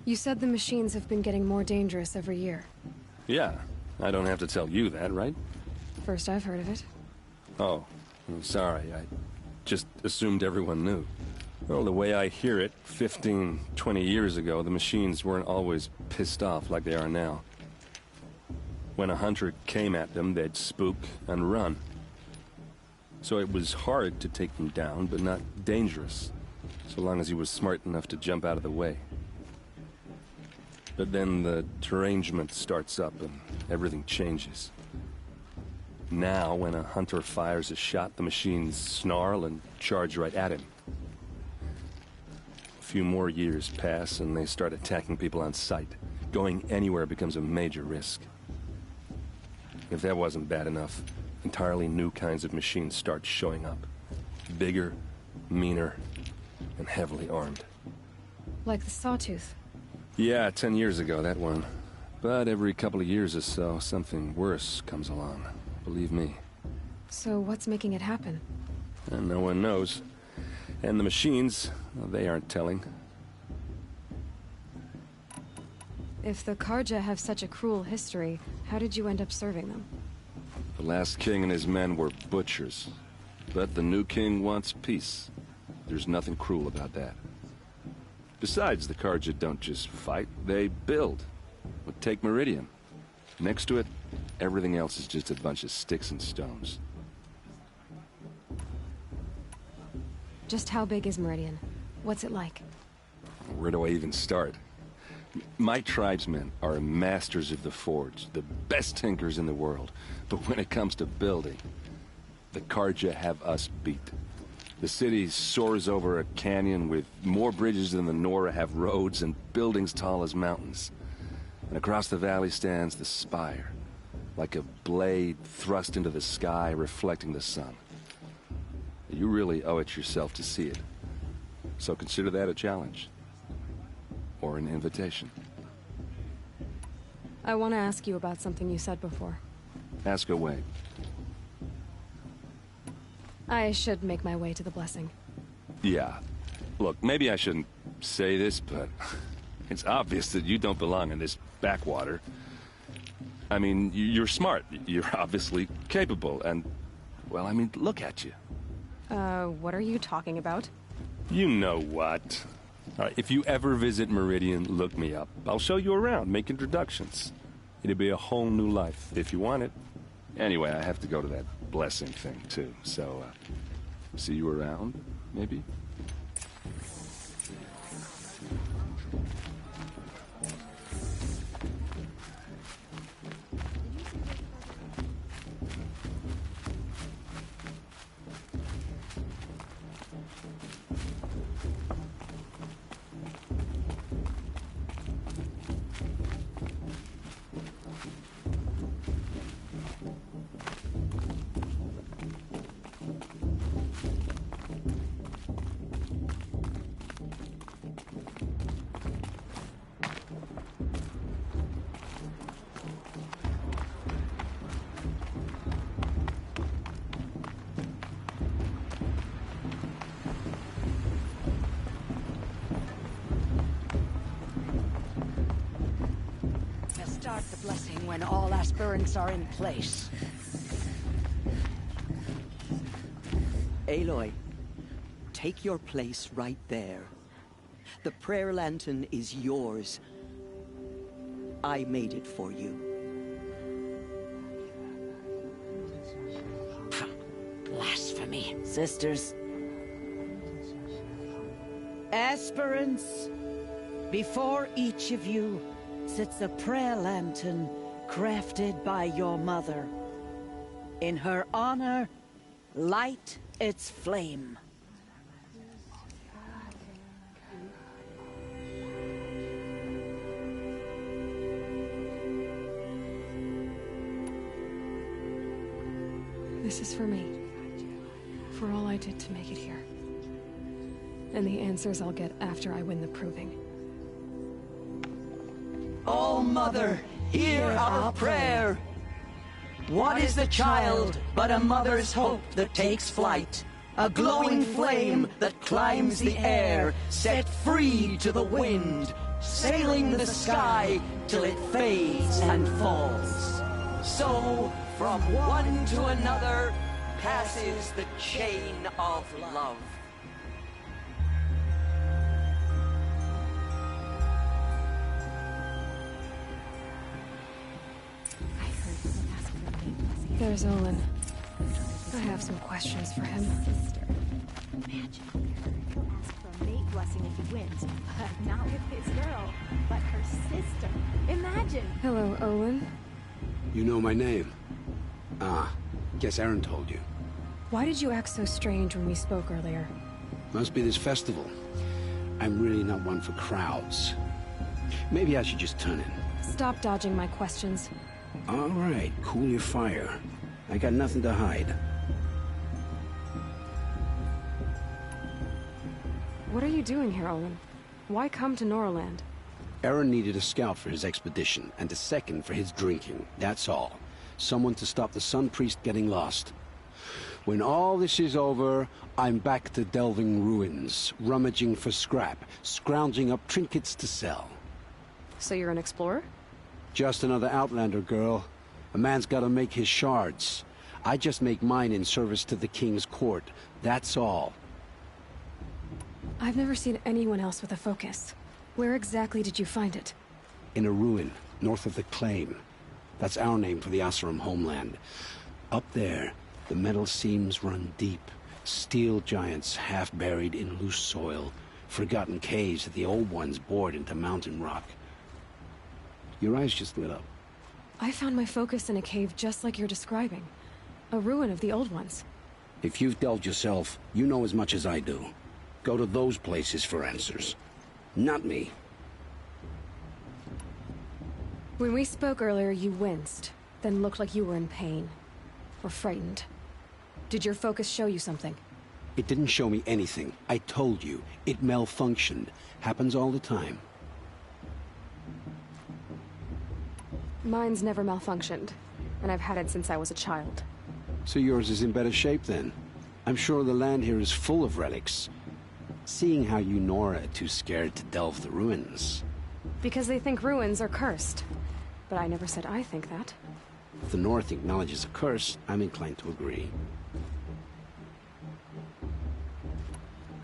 You said the machines have been getting more dangerous every year. Yeah, I don't have to tell you that, right? First I've heard of it. Oh, I'm sorry. I just assumed everyone knew. Well, the way I hear it, 15, 20 years ago, the machines weren't always pissed off like they are now. When a hunter came at them, they'd spook and run. So it was hard to take them down, but not dangerous, so long as he was smart enough to jump out of the way. But then the derangement starts up and everything changes. Now, when a hunter fires a shot, the machines snarl and charge right at him. A few more years pass and they start attacking people on sight. Going anywhere becomes a major risk. If that wasn't bad enough, entirely new kinds of machines start showing up. Bigger, meaner, and heavily armed. Like the Sawtooth. Yeah, 10 years ago, that one. But every couple of years or so, something worse comes along. Believe me. So what's making it happen? And no one knows. And the machines, well, they aren't telling. If the Karja have such a cruel history, how did you end up serving them? The last king and his men were butchers. But the new king wants peace. There's nothing cruel about that. Besides, the Karja don't just fight, they build. But take Meridian. Next to it, everything else is just a bunch of sticks and stones. Just how big is Meridian? What's it like? Where do I even start? My tribesmen are masters of the forge, the best tinkers in the world. But when it comes to building, the Karja have us beat. The city soars over a canyon with more bridges than the Nora have roads and buildings tall as mountains. And across the valley stands the spire, like a blade thrust into the sky reflecting the sun. You really owe it yourself to see it. So consider that a challenge. Or an invitation. I want to ask you about something you said before. Ask away. I should make my way to the blessing. Yeah. Look, maybe I shouldn't say this, but it's obvious that you don't belong in this backwater. I mean, you're smart. You're obviously capable, and, well, I mean, look at you. What are you talking about? You know what. All right, if you ever visit Meridian, look me up. I'll show you around, make introductions. It'll be a whole new life, if you want it. Anyway, I have to go to that blessing thing, too. So, see you around, maybe? Start the blessing when all aspirants are in place. Aloy, take your place right there. The prayer lantern is yours. I made it for you. Blasphemy. Sisters. Aspirants, before each of you sits a prayer lantern crafted by your mother. In her honor, light its flame. This is for me. For all I did to make it here. And the answers I'll get after I win the proving. Oh, Mother, hear our prayer. What is the child but a mother's hope that takes flight? A glowing flame that climbs the air, set free to the wind, sailing the sky till it fades and falls. So, from one to another, passes the chain of love. There's Olin. I have some questions for him. Imagine he'll ask for a mate blessing if he wins, but not with his girl, but her sister. Imagine! Hello, Olin. You know my name? Ah, guess Aaron told you. Why did you act so strange when we spoke earlier? Must be this festival. I'm really not one for crowds. Maybe I should just turn in. Stop dodging my questions. All right, cool your fire. I got nothing to hide. What are you doing here, Olin? Why come to Noraland? Aaron needed a scout for his expedition, and a second for his drinking. That's all. Someone to stop the Sun Priest getting lost. When all this is over, I'm back to delving ruins, rummaging for scrap, scrounging up trinkets to sell. So you're an explorer? Just another Outlander, girl. A man's gotta make his shards. I just make mine in service to the King's court. That's all. I've never seen anyone else with a focus. Where exactly did you find it? In a ruin, north of the Claim. That's our name for the Oseram homeland. Up there, the metal seams run deep. Steel giants half buried in loose soil. Forgotten caves that the old ones bored into mountain rock. Your eyes just lit up. I found my focus in a cave just like you're describing. A ruin of the old ones. If you've delved yourself, you know as much as I do. Go to those places for answers. Not me. When we spoke earlier, you winced, then looked like you were in pain. Or frightened. Did your focus show you something? It didn't show me anything. I told you. It malfunctioned. Happens all the time. Mine's never malfunctioned, and I've had it since I was a child. So yours is in better shape then. I'm sure the land here is full of relics. Seeing how you Nora are too scared to delve the ruins. Because they think ruins are cursed. But I never said I think that. If the North acknowledges a curse, I'm inclined to agree.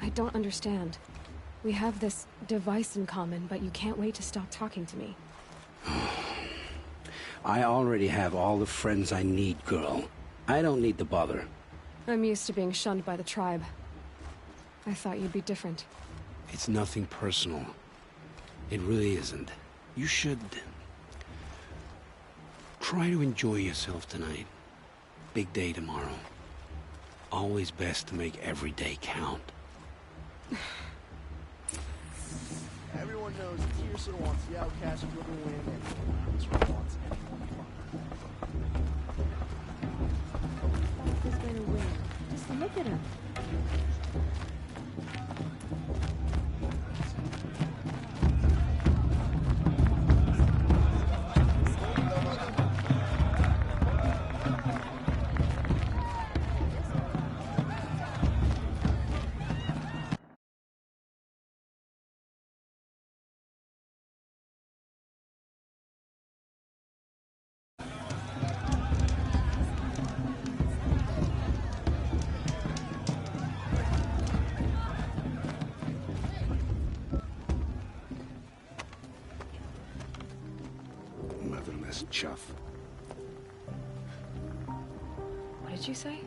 I don't understand. We have this device in common, but you can't wait to stop talking to me. I already have all the friends I need, girl. I don't need the bother. I'm used to being shunned by the tribe. I thought you'd be different. It's nothing personal. It really isn't. You should... try to enjoy yourself tonight. Big day tomorrow. Always best to make every day count. Everyone knows Pearson wants the Outcast to win, and Armstrong wants anyone Who's gonna win? Just look at him. Motherless chuff. What did you say?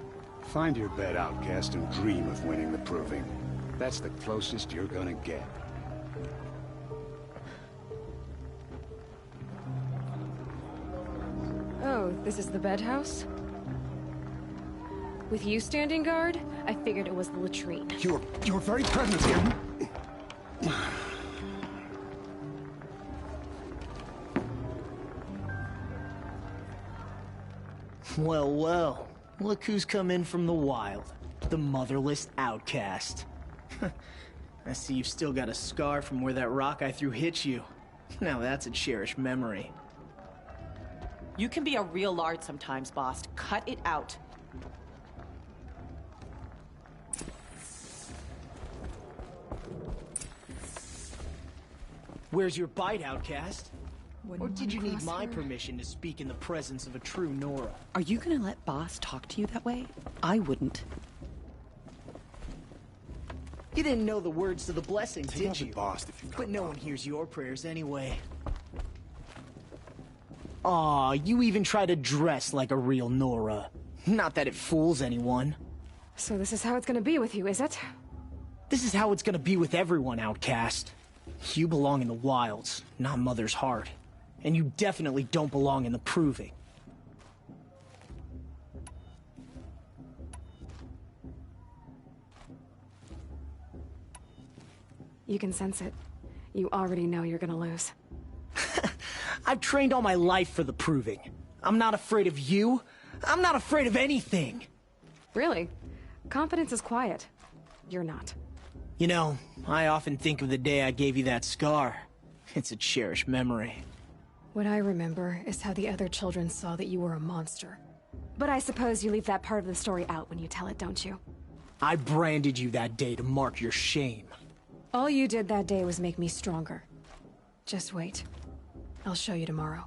Find your bed, Outcast, and dream of winning the Proving. That's the closest you're gonna get. Oh, this is the bed house? With you standing guard, I figured it was the latrine. Your very presence here... Well, well. Look who's come in from the wild. The motherless outcast. I see you've still got a scar from where that rock I threw hit you. Now that's a cherished memory. You can be a real lard sometimes, boss. Cut it out. Where's your bite, outcast? Or did you need my permission to speak in the presence of a true Nora? Are you gonna let boss talk to you that way? I wouldn't. You didn't know the words to the blessing, Take did out the you? boss if you got But no boss. one hears your prayers anyway. Aw, you even try to dress like a real Nora. Not that it fools anyone. So this is how it's gonna be with you, is it? This is how it's gonna be with everyone, outcast. You belong in the wilds, not Mother's Heart. And you definitely don't belong in the Proving. You can sense it. You already know you're gonna lose. I've trained all my life for the Proving. I'm not afraid of you. I'm not afraid of anything. Really? Confidence is quiet. You're not. You know, I often think of the day I gave you that scar. It's a cherished memory. What I remember is how the other children saw that you were a monster. But I suppose you leave that part of the story out when you tell it, don't you? I branded you that day to mark your shame. All you did that day was make me stronger. Just wait. I'll show you tomorrow.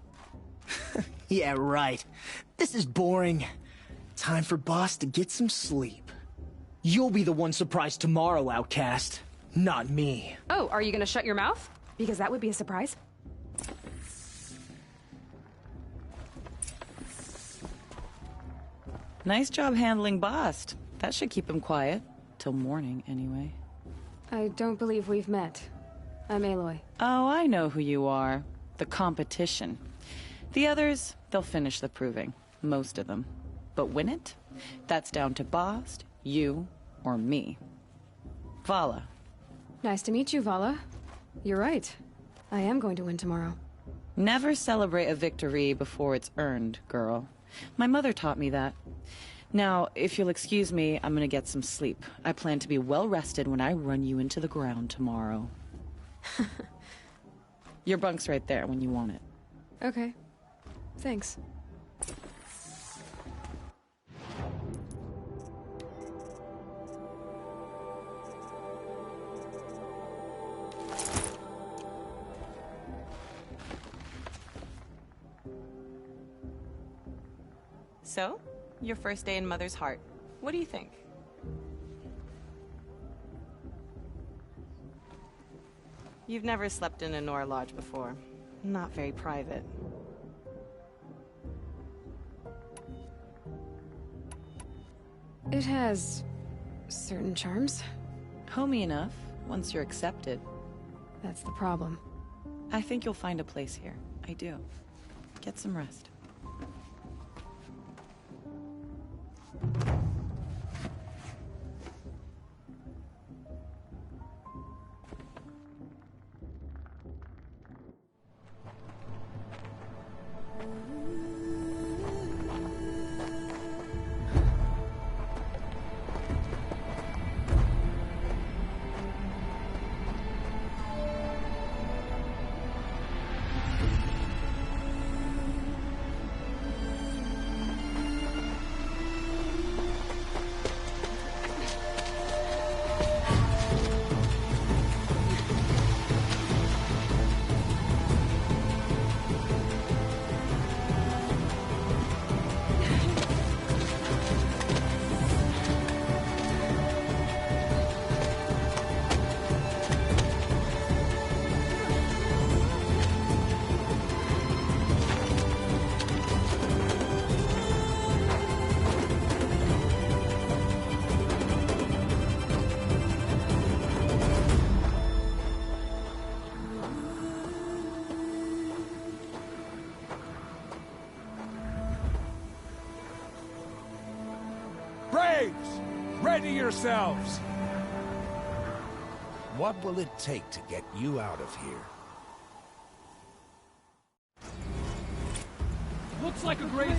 Yeah, right. This is boring. Time for Boss to get some sleep. You'll be the one surprised tomorrow, Outcast. Not me. Oh, are you gonna shut your mouth? Because that would be a surprise. Nice job handling Bast. That should keep him quiet. Till morning, anyway. I don't believe we've met. I'm Aloy. Oh, I know who you are. The competition. The others, they'll finish the proving. Most of them. But win it? That's down to Bast, you, or me. Vala. Nice to meet you, Vala. You're right. I am going to win tomorrow. Never celebrate a victory before it's earned, girl. My mother taught me that. Now, if you'll excuse me, I'm gonna get some sleep. I plan to be well rested when I run you into the ground tomorrow. Your bunk's right there when you want it. Okay. Thanks. So, your first day in Mother's Heart. What do you think? You've never slept in a Nora Lodge before. Not very private. It has certain charms. Homey enough, once you're accepted. That's the problem. I think you'll find a place here. I do. Get some rest. Braves! Ready yourselves! What will it take to get you out of here? Looks like a grazer.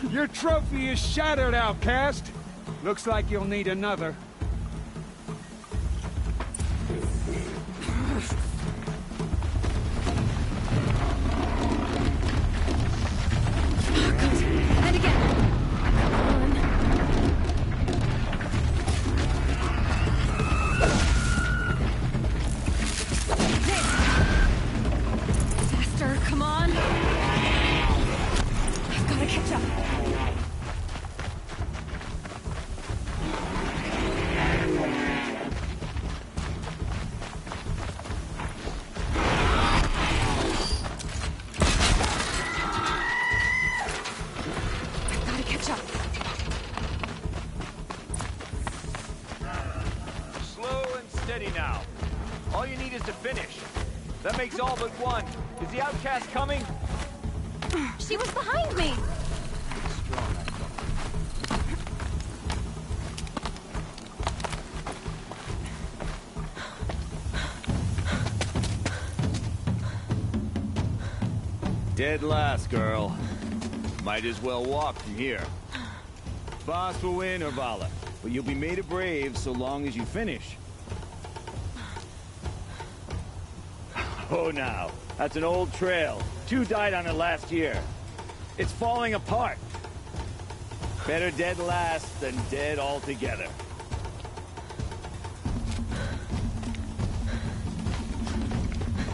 Your trophy is shattered, Outcast. Looks like you'll need another. And again. Come on. catch up. Slow and steady now. All you need is to finish. That makes all but one. Is the outcast coming? She was behind me! Dead last, girl. Might as well walk from here. Boss will win or Vala, but you'll be made a brave so long as you finish. Oh, now. That's an old trail. 2 died on it last year. It's falling apart. Better dead last than dead altogether.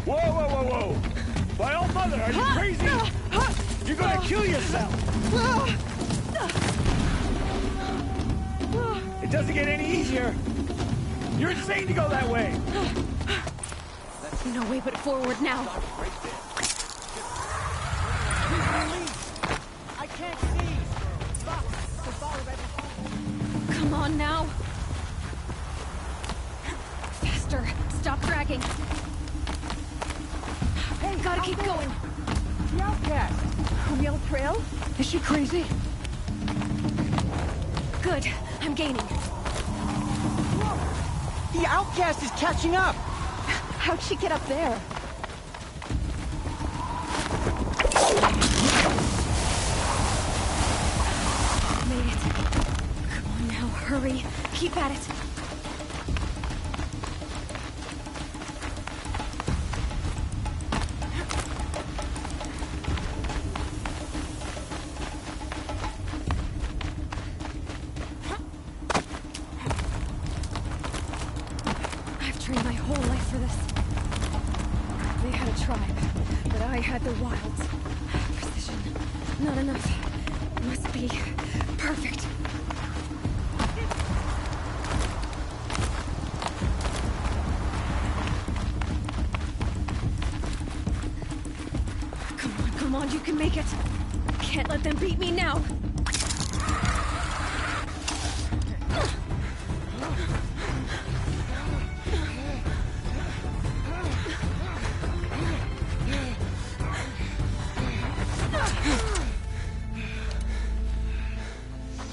Whoa, whoa, whoa, whoa! By all mother, are you crazy? You're gonna kill yourself! It doesn't get any easier! You're insane to go that way! No way but forward now. I can't see! Come on now. Faster. Stop dragging. Hey, gotta keep going. The outcast! On the old trail? Is she crazy? Good. I'm gaining. Whoa. The outcast is catching up! How'd she get up there? Made it. Come on now, hurry. Keep at it. I've trained my whole life for this. They had a tribe, but I had the wilds. Precision. Not enough. Must be perfect. Come on, you can make it. Can't let them beat me now.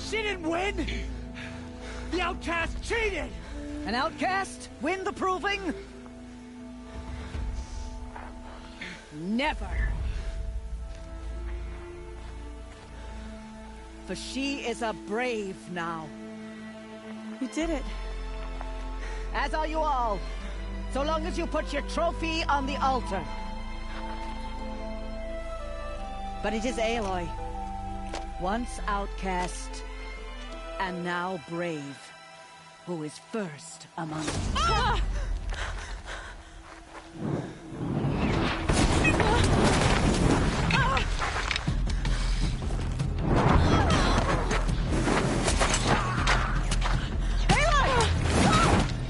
She didn't win! The outcast cheated! An outcast? Win the proving? Never. For she is a brave now. You did it. As are you all. So long as you put your trophy on the altar. But it is Aloy. Once outcast, and now brave, who is first among you. Ah!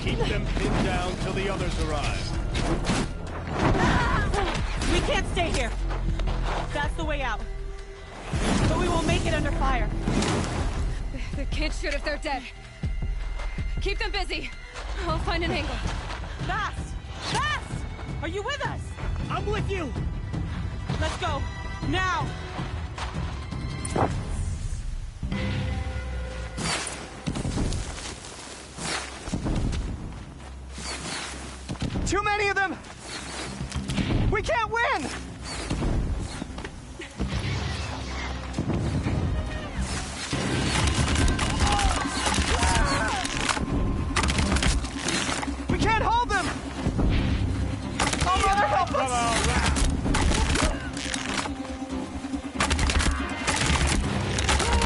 Keep them pinned down till the others arrive. We can't stay here. That's the way out. But we won't make it under fire. They can't shoot if they're dead. Keep them busy. I'll find an angle. Bass! Bass! Are you with us? I'm with you! Let's go. Now! Too many of them! We can't win! We can't hold them! Oh, brother, help us!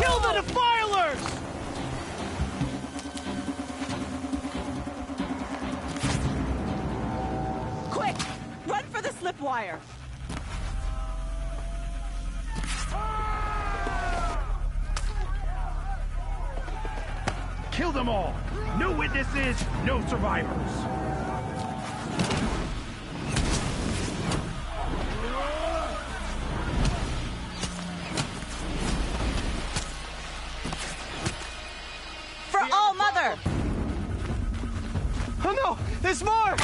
Kill the defilers! Quick! Run for the slipwire! Kill them all! No witnesses, no survivors! Mother! Oh no! There's more!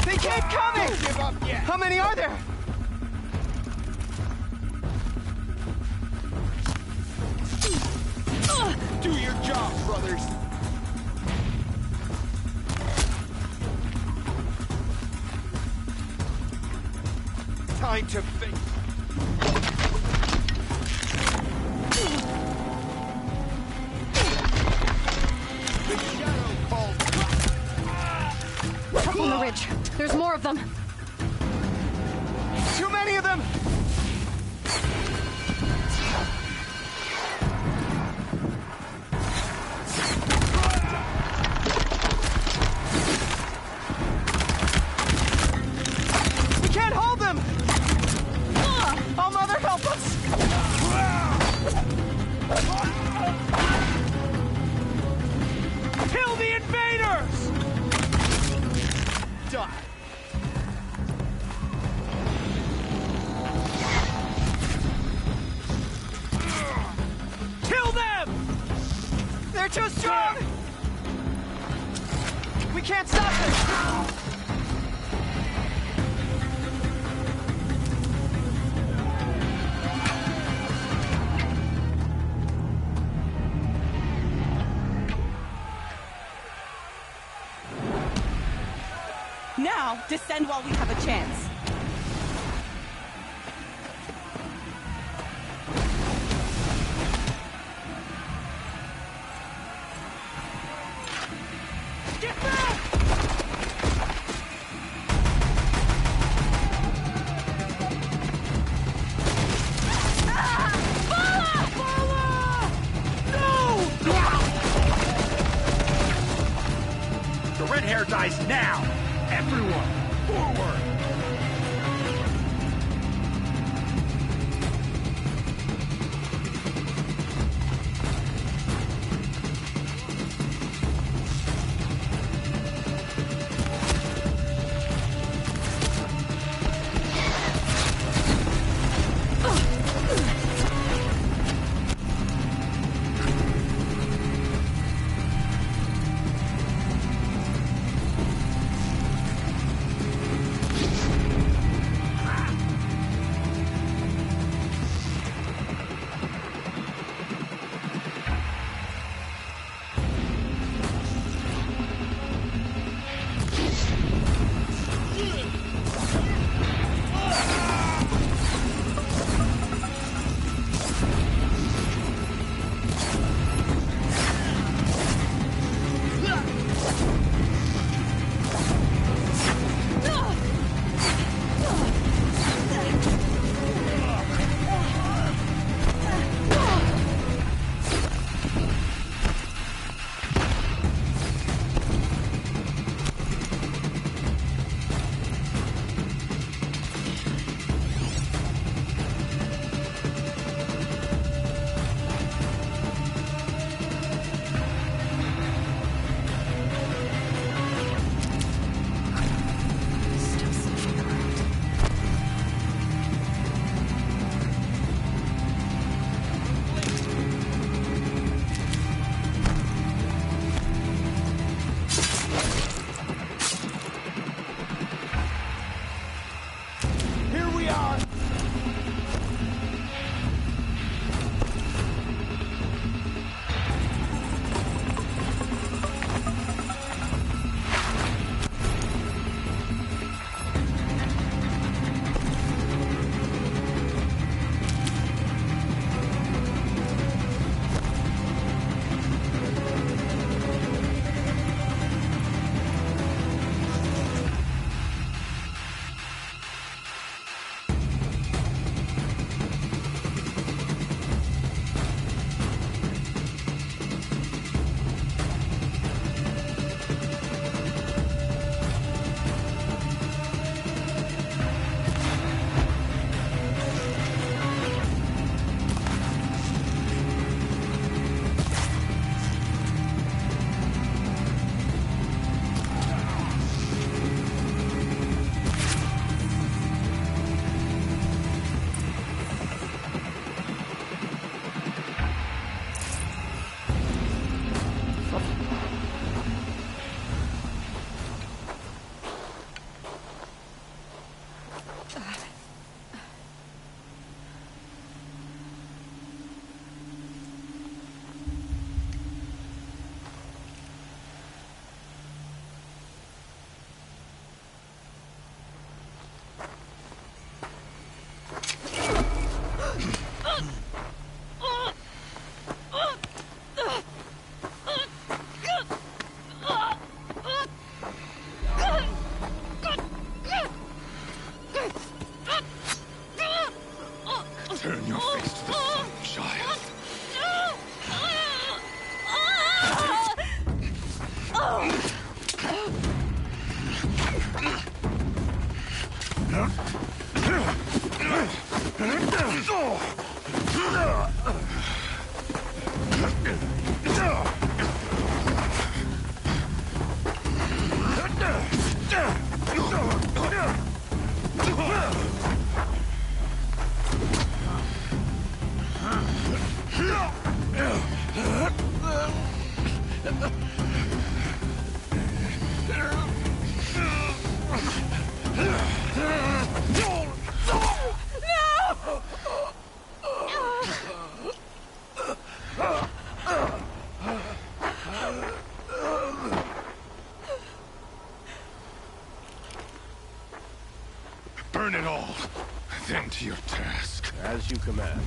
They keep coming! Don't give up yet! How many are there? Do your job, brothers! Time to face. The shadow calls. Up on the ridge. There's more of them. Too many of them! We can't hold them! Oh, Mother, help us! Kill the invaders! Die. Kill them! They're too strong! We can't stop them! Now, descend while we have a chance. Get back! The red hair dies now! Everyone, forward! Burn it all, then to your task. As you command.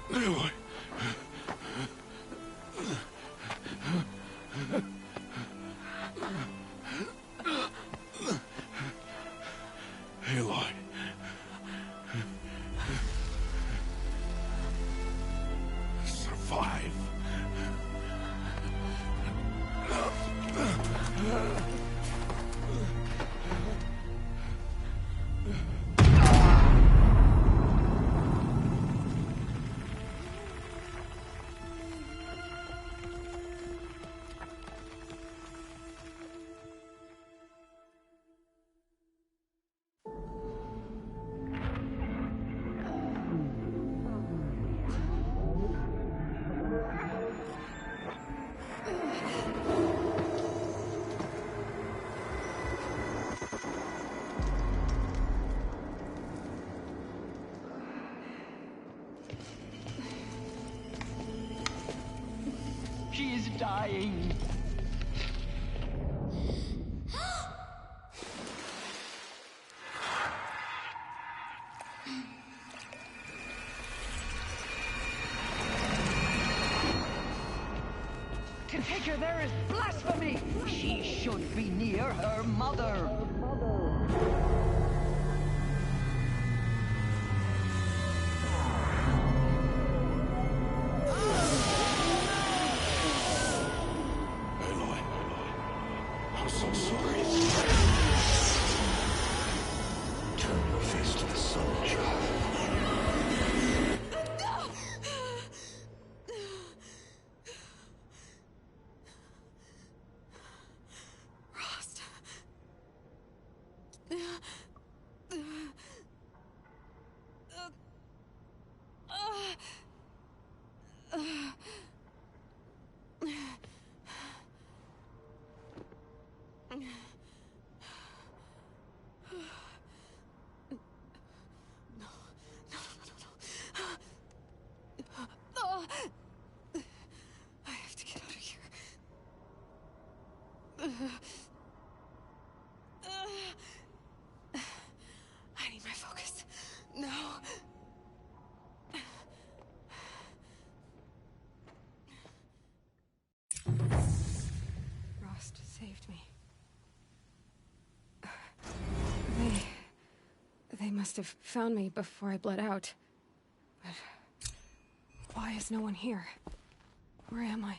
Aloy. Aloy. Survive. She is dying. To take her there is blasphemy! She should be near her mother. Aloy. I'm so sorry. Turn your face to the sun, child. Rost. I have to get out of here. I need my focus. No. Rost saved me. They must have found me before I bled out. But why is no one here? Where am I?